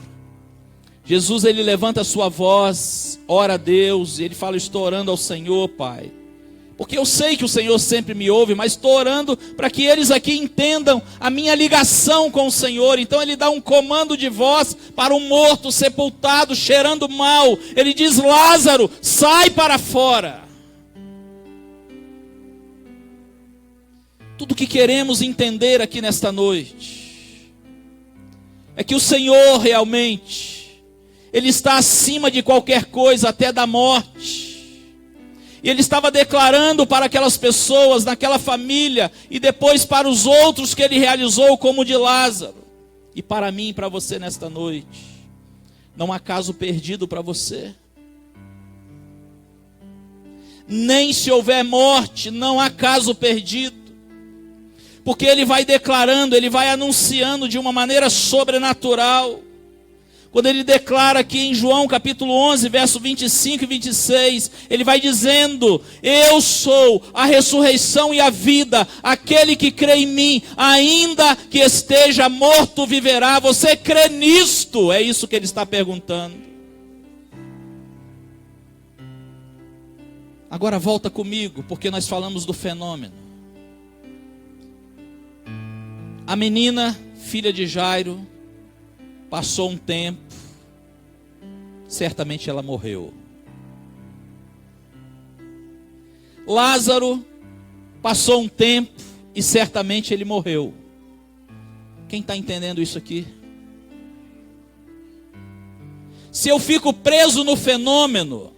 Jesus ele levanta a sua voz, ora a Deus, e ele fala, estou orando ao Senhor, Pai. Porque eu sei que o Senhor sempre me ouve, mas estou orando para que eles aqui entendam a minha ligação com o Senhor. Então ele dá um comando de voz para um morto sepultado, cheirando mal. Ele diz, Lázaro, sai para fora. Tudo que queremos entender aqui nesta noite é que o Senhor realmente, Ele está acima de qualquer coisa, até da morte. E Ele estava declarando para aquelas pessoas, naquela família, e depois para os outros que Ele realizou, como o de Lázaro. E para mim e para você nesta noite, não há caso perdido para você. Nem se houver morte, não há caso perdido. Porque Ele vai declarando, Ele vai anunciando de uma maneira sobrenatural. Quando Ele declara aqui em João capítulo 11, verso 25 e 26, Ele vai dizendo, eu sou a ressurreição e a vida, aquele que crê em mim, ainda que esteja morto, viverá. Você crê nisto? É isso que Ele está perguntando. Agora volta comigo, porque nós falamos do fenômeno. A menina, filha de Jairo, passou um tempo, certamente ela morreu. Lázaro passou um tempo e certamente ele morreu. Quem está entendendo isso aqui? Se eu fico preso no fenômeno,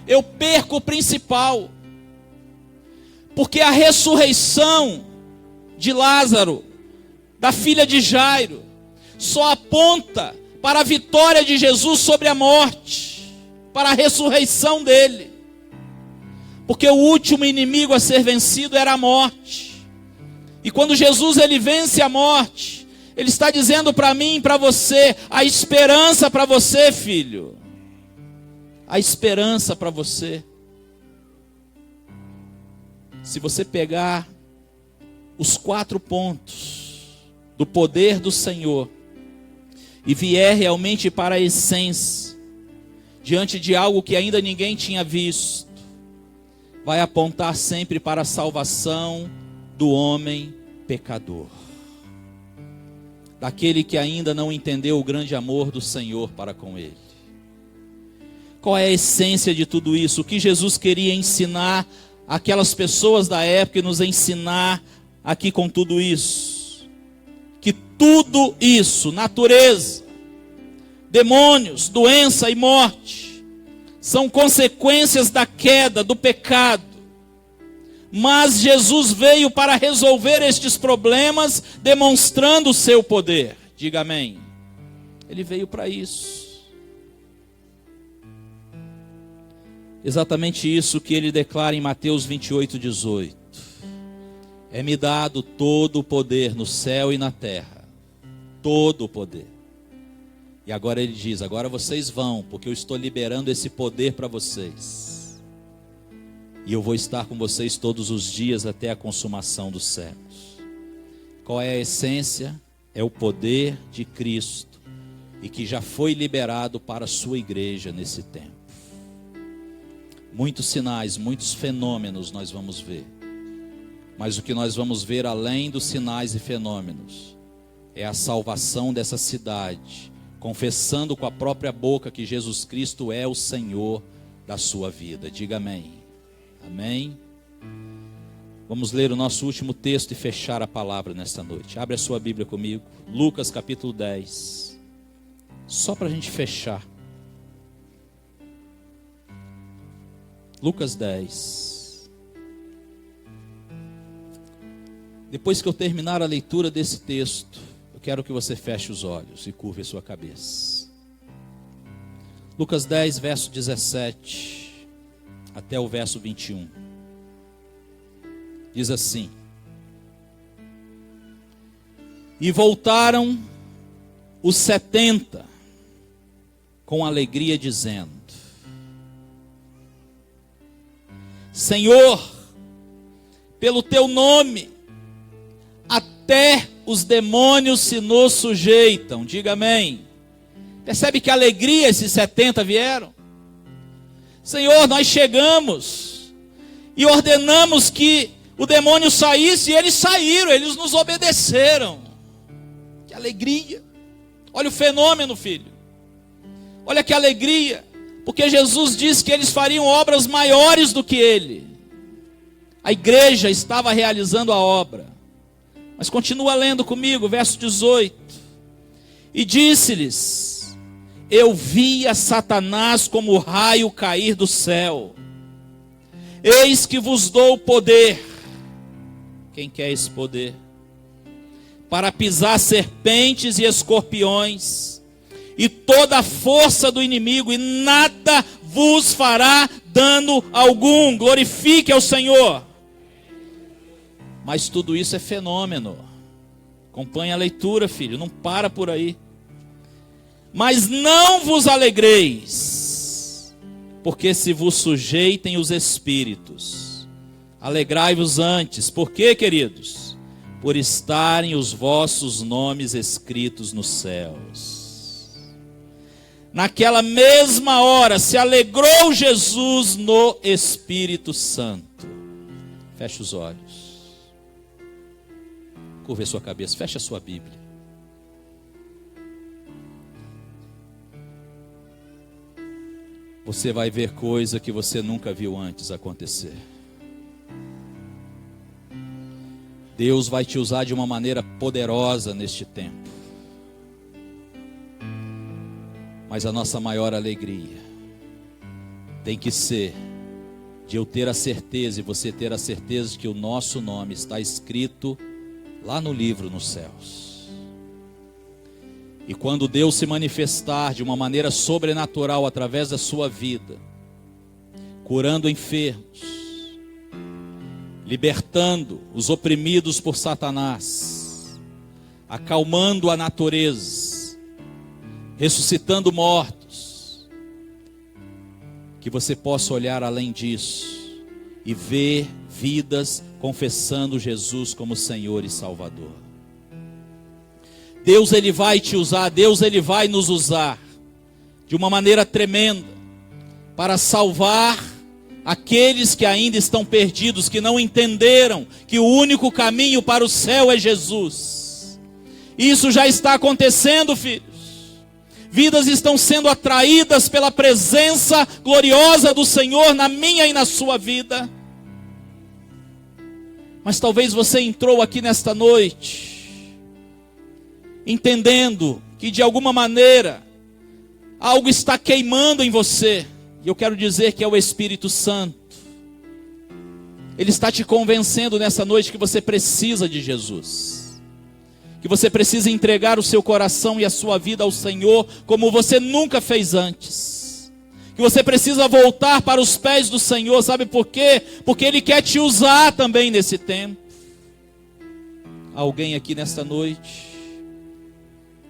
eu perco o principal. Porque a ressurreição de Lázaro da filha de Jairo, só aponta para a vitória de Jesus sobre a morte, para a ressurreição dele. Porque o último inimigo a ser vencido era a morte. E quando Jesus ele vence a morte, ele está dizendo para mim e para você, a esperança para você, filho. A esperança para você. Se você pegar os 4 pontos do poder do Senhor e vier realmente para a essência, diante de algo que ainda ninguém tinha visto, vai apontar sempre para a salvação do homem pecador, daquele que ainda não entendeu o grande amor do Senhor para com ele. Qual é a essência de tudo isso? O que Jesus queria ensinar aquelas pessoas da época e nos ensinar aqui com tudo isso? Que tudo isso, natureza, demônios, doença e morte, são consequências da queda, do pecado. Mas Jesus veio para resolver estes problemas, demonstrando o seu poder. Diga amém. Ele veio para isso. Exatamente isso que ele declara em Mateus 28:18. É-me dado todo o poder no céu e na terra. Todo o poder. E agora ele diz, agora vocês vão, porque eu estou liberando esse poder para vocês. E eu vou estar com vocês todos os dias até a consumação dos séculos. Qual é a essência? É o poder de Cristo. E que já foi liberado para a sua igreja nesse tempo. Muitos sinais, muitos fenômenos nós vamos ver. Mas o que nós vamos ver além dos sinais e fenômenos é a salvação dessa cidade, confessando com a própria boca que Jesus Cristo é o Senhor da sua vida. Diga amém. Amém. Vamos ler o nosso último texto e fechar a palavra nesta noite. Abre a sua Bíblia comigo. Lucas capítulo 10. Só para a gente fechar. Lucas 10. Depois que eu terminar a leitura desse texto, eu quero que você feche os olhos e curve a sua cabeça. Lucas 10, verso 17 até o verso 21. Diz assim: E voltaram os 70 com alegria, dizendo: Senhor, pelo teu nome, até os demônios se nos sujeitam. Diga amém. Percebe que alegria esses 70 vieram? Senhor, nós chegamos e ordenamos que o demônio saísse, e eles saíram, eles nos obedeceram. Que alegria. Olha o fenômeno, filho. Olha que alegria. Porque Jesus disse que eles fariam obras maiores do que ele. A igreja estava realizando a obra. Mas continua lendo comigo, verso 18. E disse-lhes: Eu via Satanás como raio cair do céu. Eis que vos dou poder. Quem quer esse poder? Para pisar serpentes e escorpiões, e toda a força do inimigo, e nada vos fará dano algum. Glorifique ao Senhor. Mas tudo isso é fenômeno. Acompanhe a leitura, filho, não para por aí. Mas não vos alegreis, porque se vos sujeitem os espíritos. Alegrai-vos antes. Por quê, queridos? Por estarem os vossos nomes escritos nos céus. Naquela mesma hora se alegrou Jesus no Espírito Santo. Feche os olhos. Curva a sua cabeça, feche a sua Bíblia. Você vai ver coisa que você nunca viu antes acontecer. Deus vai te usar de uma maneira poderosa neste tempo. Mas a nossa maior alegria tem que ser de eu ter a certeza e você ter a certeza de que o nosso nome está escrito lá no livro nos céus. E quando Deus se manifestar de uma maneira sobrenatural através da sua vida, curando enfermos, libertando os oprimidos por Satanás, acalmando a natureza, ressuscitando mortos, que você possa olhar além disso e ver vidas confessando Jesus como Senhor e Salvador. Deus, Ele vai te usar, Deus, Ele vai nos usar de uma maneira tremenda para salvar aqueles que ainda estão perdidos, que não entenderam que o único caminho para o céu é Jesus. Isso já está acontecendo, filhos. Vidas estão sendo atraídas pela presença gloriosa do Senhor na minha e na sua vida. Mas talvez você entrou aqui nesta noite entendendo que de alguma maneira algo está queimando em você. E eu quero dizer que é o Espírito Santo. Ele está te convencendo nessa noite que você precisa de Jesus, que você precisa entregar o seu coração e a sua vida ao Senhor como você nunca fez antes, que você precisa voltar para os pés do Senhor. Sabe por quê? Porque Ele quer te usar também nesse tempo. Alguém aqui nesta noite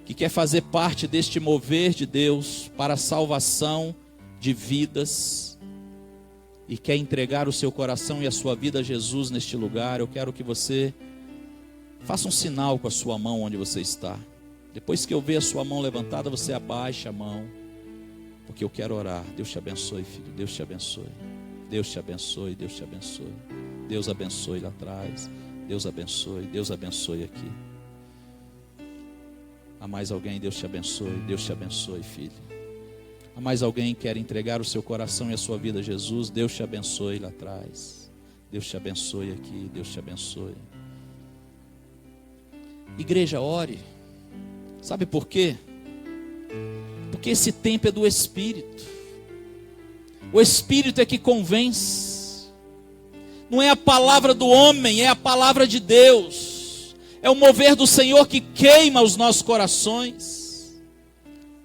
que quer fazer parte deste mover de Deus para a salvação de vidas e quer entregar o seu coração e a sua vida a Jesus neste lugar, eu quero que você faça um sinal com a sua mão onde você está. Depois que eu ver a sua mão levantada, você abaixa a mão, porque eu quero orar. Deus te abençoe, filho. Deus te abençoe. Deus te abençoe. Deus te abençoe. Deus abençoe lá atrás. Deus abençoe. Deus abençoe aqui. Há mais alguém? Deus te abençoe. Deus te abençoe, filho. Há mais alguém que quer entregar o seu coração e a sua vida a Jesus? Deus te abençoe lá atrás. Deus te abençoe aqui. Deus te abençoe. Igreja, ore. Sabe por quê? Porque esse tempo é do Espírito. O Espírito é que convence. Não é a palavra do homem, é a palavra de Deus. É o mover do Senhor que queima os nossos corações.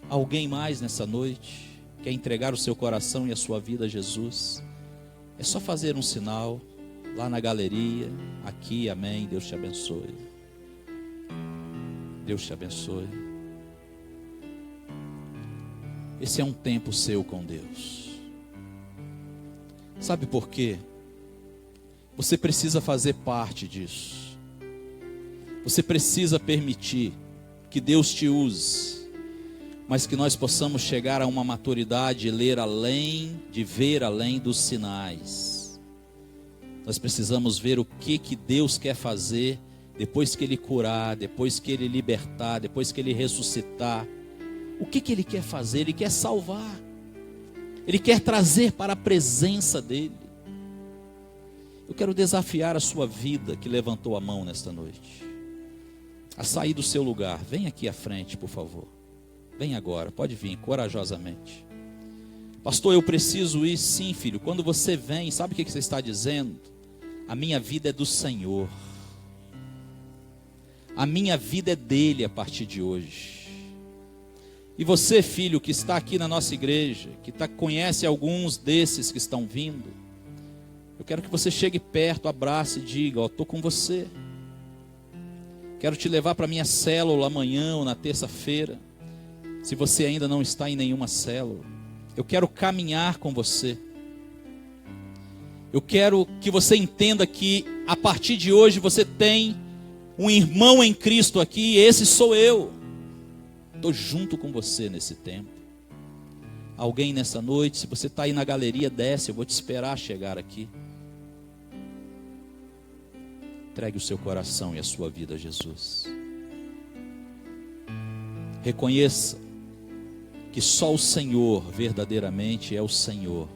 Alguém mais nessa noite quer entregar o seu coração e a sua vida a Jesus? É só fazer um sinal lá na galeria, aqui, amém. Deus te abençoe. Deus te abençoe. Esse é um tempo seu com Deus. Sabe por quê? Você precisa fazer parte disso. Você precisa permitir que Deus te use, mas que nós possamos chegar a uma maturidade e ler além, de ver além dos sinais. Nós precisamos ver o que Deus quer fazer depois que Ele curar, depois que Ele libertar, depois que Ele ressuscitar. O que Ele quer fazer? Ele quer salvar. Ele quer trazer para a presença dEle. Eu quero desafiar a sua vida que levantou a mão nesta noite a sair do seu lugar. Vem aqui à frente, por favor. Vem agora, pode vir, corajosamente. Pastor, eu preciso ir. Sim, filho. Quando você vem, sabe o que você está dizendo? A minha vida é do Senhor. A minha vida é dele a partir de hoje. E você, filho, que está aqui na nossa igreja, que conhece alguns desses que estão vindo, eu quero que você chegue perto, abrace e diga: estou com você. Quero te levar para a minha célula amanhã ou na terça-feira. Se você ainda não está em nenhuma célula, eu quero caminhar com você. Eu quero que você entenda que a partir de hoje você tem um irmão em Cristo aqui, e esse sou eu. Estou junto com você nesse tempo. Alguém nessa noite, se você está aí na galeria, desce, eu vou te esperar chegar aqui. Entregue o seu coração e a sua vida a Jesus. Reconheça que só o Senhor verdadeiramente é o Senhor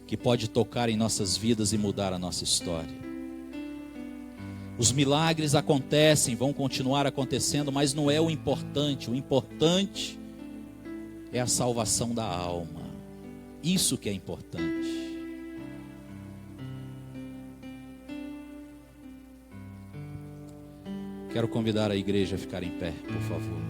que pode tocar em nossas vidas e mudar a nossa história. Os milagres acontecem, vão continuar acontecendo, mas não é o importante. O importante é a salvação da alma. Isso que é importante. Quero convidar a igreja a ficar em pé, por favor.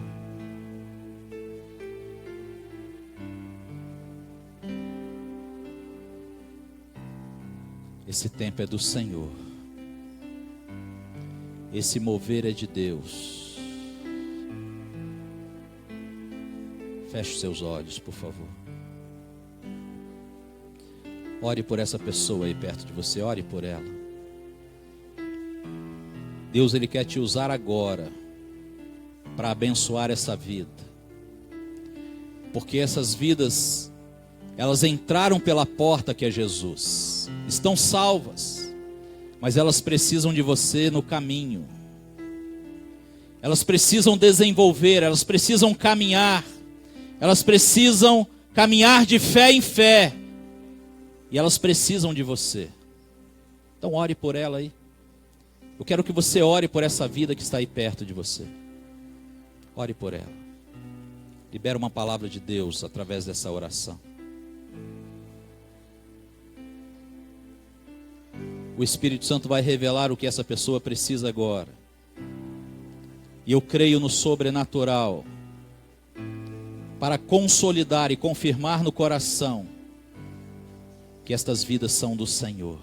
Esse tempo é do Senhor. Esse mover é de Deus. Feche os seus olhos, por favor. Ore por essa pessoa aí perto de você, ore por ela. Deus, Ele quer te usar agora para abençoar essa vida. Porque essas vidas, elas entraram pela porta que é Jesus. Estão salvas, mas elas precisam de você no caminho. Elas precisam desenvolver, elas precisam caminhar. Elas precisam caminhar de fé em fé. E elas precisam de você. Então ore por ela aí. Eu quero que você ore por essa vida que está aí perto de você. Ore por ela. Libera uma palavra de Deus através dessa oração. O Espírito Santo vai revelar o que essa pessoa precisa agora. E eu creio no sobrenatural para consolidar e confirmar no coração que estas vidas são do Senhor.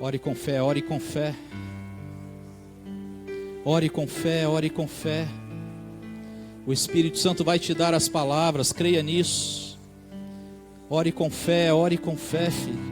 Ore com fé, ore com fé. Ore com fé, ore com fé. O Espírito Santo vai te dar as palavras, creia nisso. Ore com fé, filho.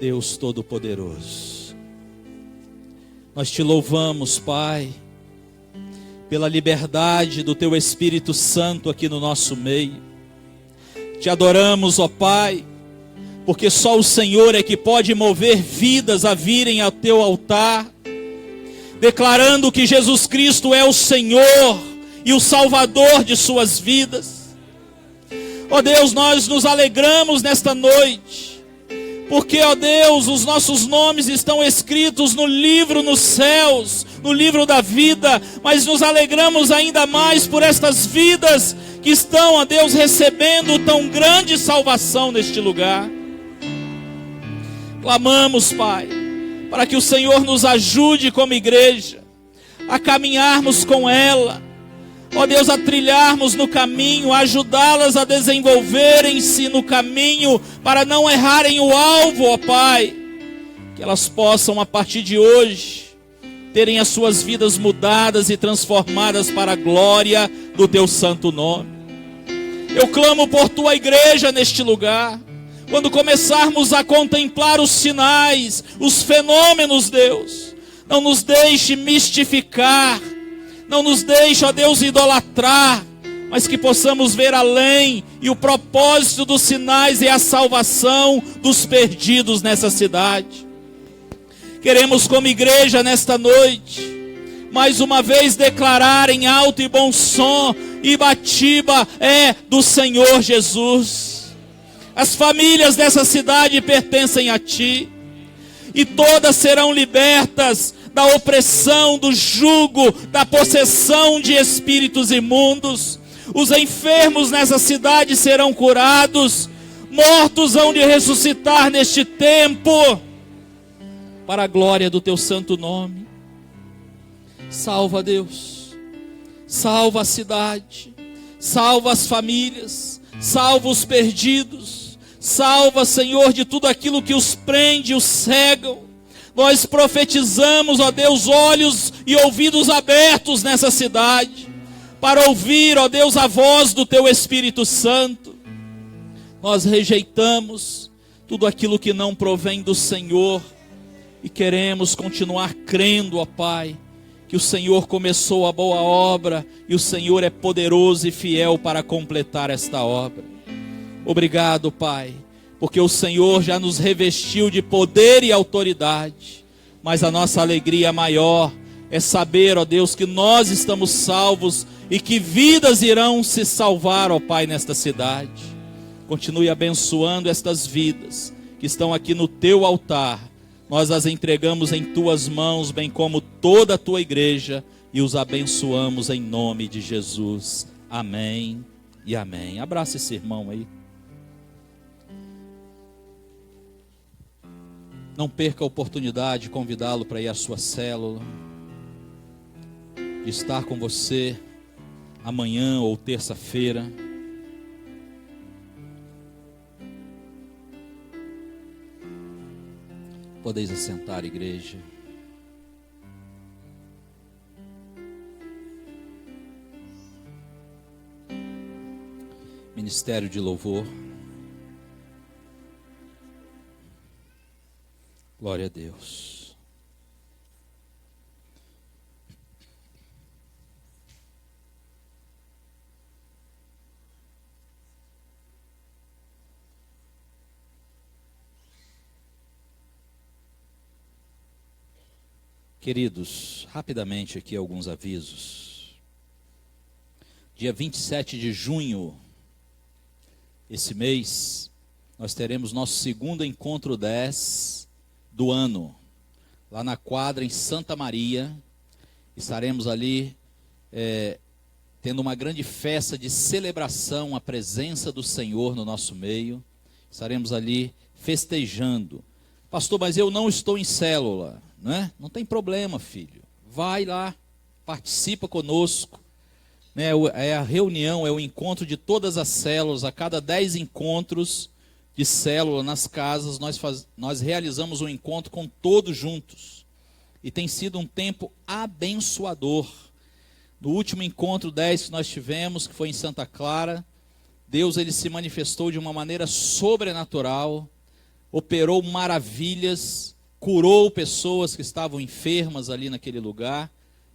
Deus Todo-Poderoso, nós te louvamos, Pai, pela liberdade do Teu Espírito Santo aqui no nosso meio. Te adoramos, ó Pai, porque só o Senhor é que pode mover vidas a virem ao Teu altar, declarando que Jesus Cristo é o Senhor e o Salvador de suas vidas. Ó Deus, nós nos alegramos nesta noite, porque, ó Deus, os nossos nomes estão escritos no livro nos céus, no livro da vida, mas nos alegramos ainda mais por estas vidas que estão, ó Deus, recebendo tão grande salvação neste lugar. Clamamos, Pai, para que o Senhor nos ajude como igreja a caminharmos com ela, ó Deus, a trilharmos no caminho, a ajudá-las a desenvolverem-se no caminho, para não errarem o alvo, ó Pai. Que elas possam, a partir de hoje, terem as suas vidas mudadas e transformadas para a glória do Teu santo nome. Eu clamo por Tua igreja neste lugar. Quando começarmos a contemplar os sinais, os fenômenos, Deus, não nos deixe mistificar, não nos deixe, ó Deus, idolatrar, mas que possamos ver além, e o propósito dos sinais é a salvação dos perdidos nessa cidade. Queremos, como igreja, nesta noite, mais uma vez declarar em alto e bom som: Ibatiba é do Senhor Jesus. As famílias dessa cidade pertencem a Ti, e todas serão libertas da opressão, do jugo, da possessão de espíritos imundos. Os enfermos nessa cidade serão curados, mortos hão de ressuscitar neste tempo, para a glória do Teu santo nome. Salva, Deus, salva a cidade, salva as famílias, salva os perdidos, salva, Senhor, de tudo aquilo que os prende, os cegam. Nós profetizamos, ó Deus, olhos e ouvidos abertos nessa cidade, para ouvir, ó Deus, a voz do Teu Espírito Santo. Nós rejeitamos tudo aquilo que não provém do Senhor, e queremos continuar crendo, ó Pai, que o Senhor começou a boa obra, e o Senhor é poderoso e fiel para completar esta obra. Obrigado, Pai, porque o Senhor já nos revestiu de poder e autoridade, mas a nossa alegria maior é saber, ó Deus, que nós estamos salvos, e que vidas irão se salvar, ó Pai, nesta cidade. Continue abençoando estas vidas que estão aqui no Teu altar. Nós as entregamos em Tuas mãos, bem como toda a Tua igreja, e os abençoamos em nome de Jesus. Amém e amém. Abraça esse irmão aí. Não perca a oportunidade de convidá-lo para ir à sua célula, de estar com você amanhã ou terça-feira. Podeis assentar, igreja. Ministério de louvor. Glória a Deus. Queridos, rapidamente aqui alguns avisos. Dia 27 de junho, esse mês, nós teremos nosso segundo encontro 10 do ano, lá na quadra em Santa Maria. Estaremos ali tendo uma grande festa de celebração à presença do Senhor no nosso meio. Estaremos ali festejando. Pastor, mas eu não estou em célula. Não tem problema, filho. Vai lá, participa conosco. É a reunião, é o encontro de todas as células. A cada 10 encontros de célula nas casas, nós realizamos um encontro com todos juntos. E tem sido um tempo abençoador. No último encontro 10 que nós tivemos, que foi em Santa Clara, Deus ele se manifestou de uma maneira sobrenatural, operou maravilhas, curou pessoas que estavam enfermas ali naquele lugar,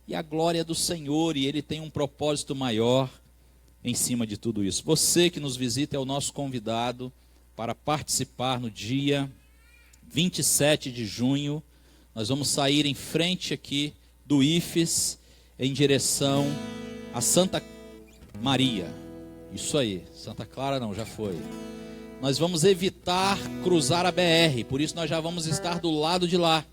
e a glória do Senhor, e Ele tem um propósito maior em cima de tudo isso. Você que nos visita é o nosso convidado para participar no dia 27 de junho. Nós vamos sair em frente aqui do IFES, em direção a Santa Maria. Isso aí, Santa Clara não, já foi. Nós vamos evitar cruzar a BR, por isso nós já vamos estar do lado de lá,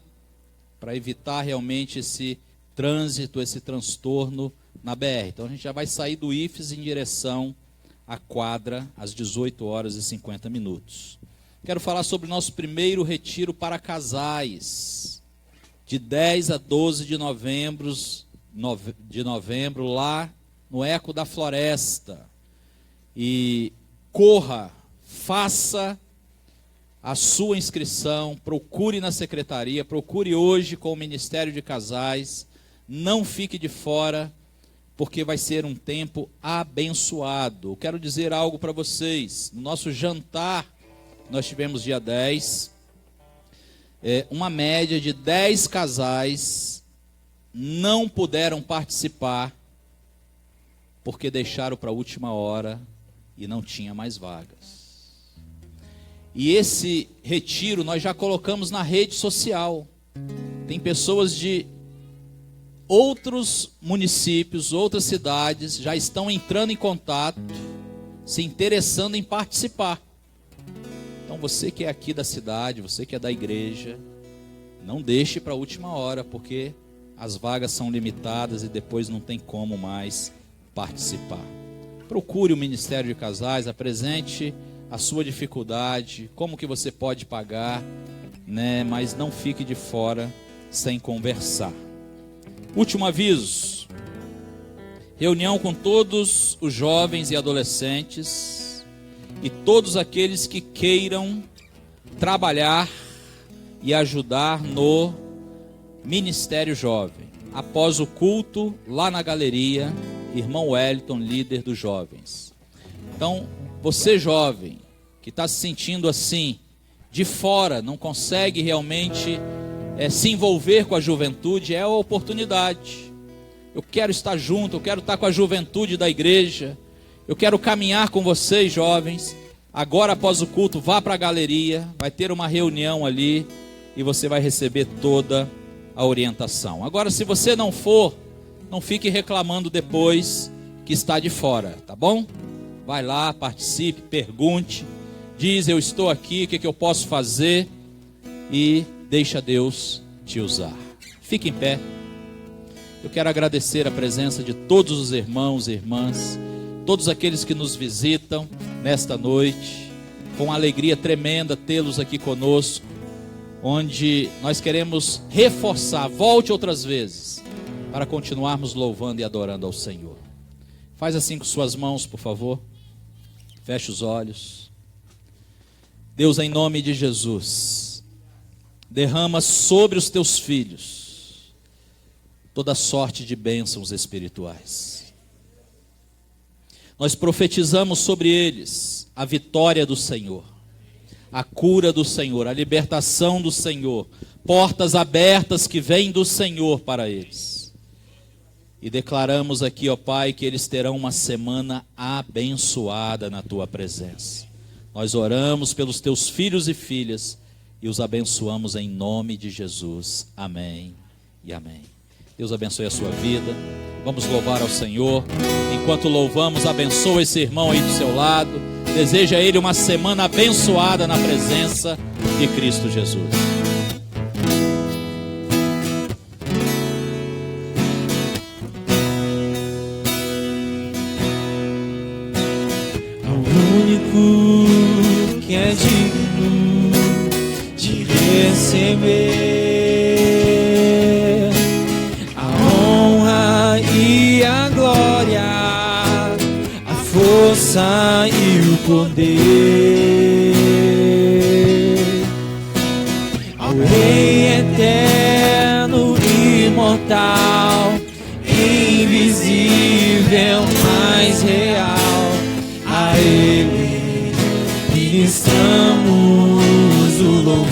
para evitar realmente esse trânsito, esse transtorno na BR. Então a gente já vai sair do IFES em direção à quadra às 18h50. Quero falar sobre o nosso primeiro retiro para casais, de 10 a 12 de novembro, lá no Eco da Floresta. E corra, faça a sua inscrição, procure na secretaria, procure hoje com o Ministério de Casais, não fique de fora, porque vai ser um tempo abençoado. Eu quero dizer algo para vocês. No nosso jantar, nós tivemos dia 10, uma média de 10 casais não puderam participar, porque deixaram para a última hora e não tinha mais vagas. E esse retiro nós já colocamos na rede social. Tem pessoas de outros municípios, outras cidades já estão entrando em contato, se interessando em participar. Então você que é aqui da cidade, você que é da igreja, não deixe para a última hora, porque as vagas são limitadas e depois não tem como mais participar. Procure o Ministério de Casais, apresente a sua dificuldade, como que você pode pagar, né? Mas não fique de fora sem conversar. Último aviso: reunião com todos os jovens e adolescentes e todos aqueles que queiram trabalhar e ajudar no Ministério Jovem. Após o culto, lá na galeria, irmão Wellington, líder dos jovens. Então, você jovem, que está se sentindo assim, de fora, não consegue realmente se envolver com a juventude, é a oportunidade. Eu quero estar junto, eu quero estar com a juventude da igreja, eu quero caminhar com vocês jovens. Agora, após o culto, vá para a galeria, vai ter uma reunião ali e você vai receber toda a orientação. Agora, se você não for, não fique reclamando depois que está de fora, tá bom? Vai lá, participe, pergunte, diz: eu estou aqui, o que eu posso fazer? E deixa Deus te usar. Fique em pé. Eu quero agradecer a presença de todos os irmãos e irmãs, todos aqueles que nos visitam nesta noite. Com alegria tremenda tê-los aqui conosco, onde nós queremos reforçar, volte outras vezes, para continuarmos louvando e adorando ao Senhor. Faz assim com suas mãos, por favor. Feche os olhos. Deus, em nome de Jesus, derrama sobre os teus filhos toda sorte de bênçãos espirituais. Nós profetizamos sobre eles a vitória do Senhor, a cura do Senhor, a libertação do Senhor, portas abertas que vêm do Senhor para eles. E declaramos aqui, ó Pai, que eles terão uma semana abençoada na Tua presença. Nós oramos pelos Teus filhos e filhas e os abençoamos em nome de Jesus. Amém e amém. Deus abençoe a sua vida. Vamos louvar ao Senhor. Enquanto louvamos, abençoa esse irmão aí do seu lado. Deseja a ele uma semana abençoada na presença de Cristo Jesus. Ao único que é digno de receber a honra e a glória, a força e o poder, ao Rei eterno, imortal, invisível, mais real, a Ele ministramos o louvor.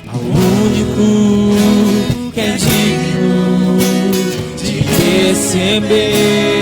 Ao único que é digno de receber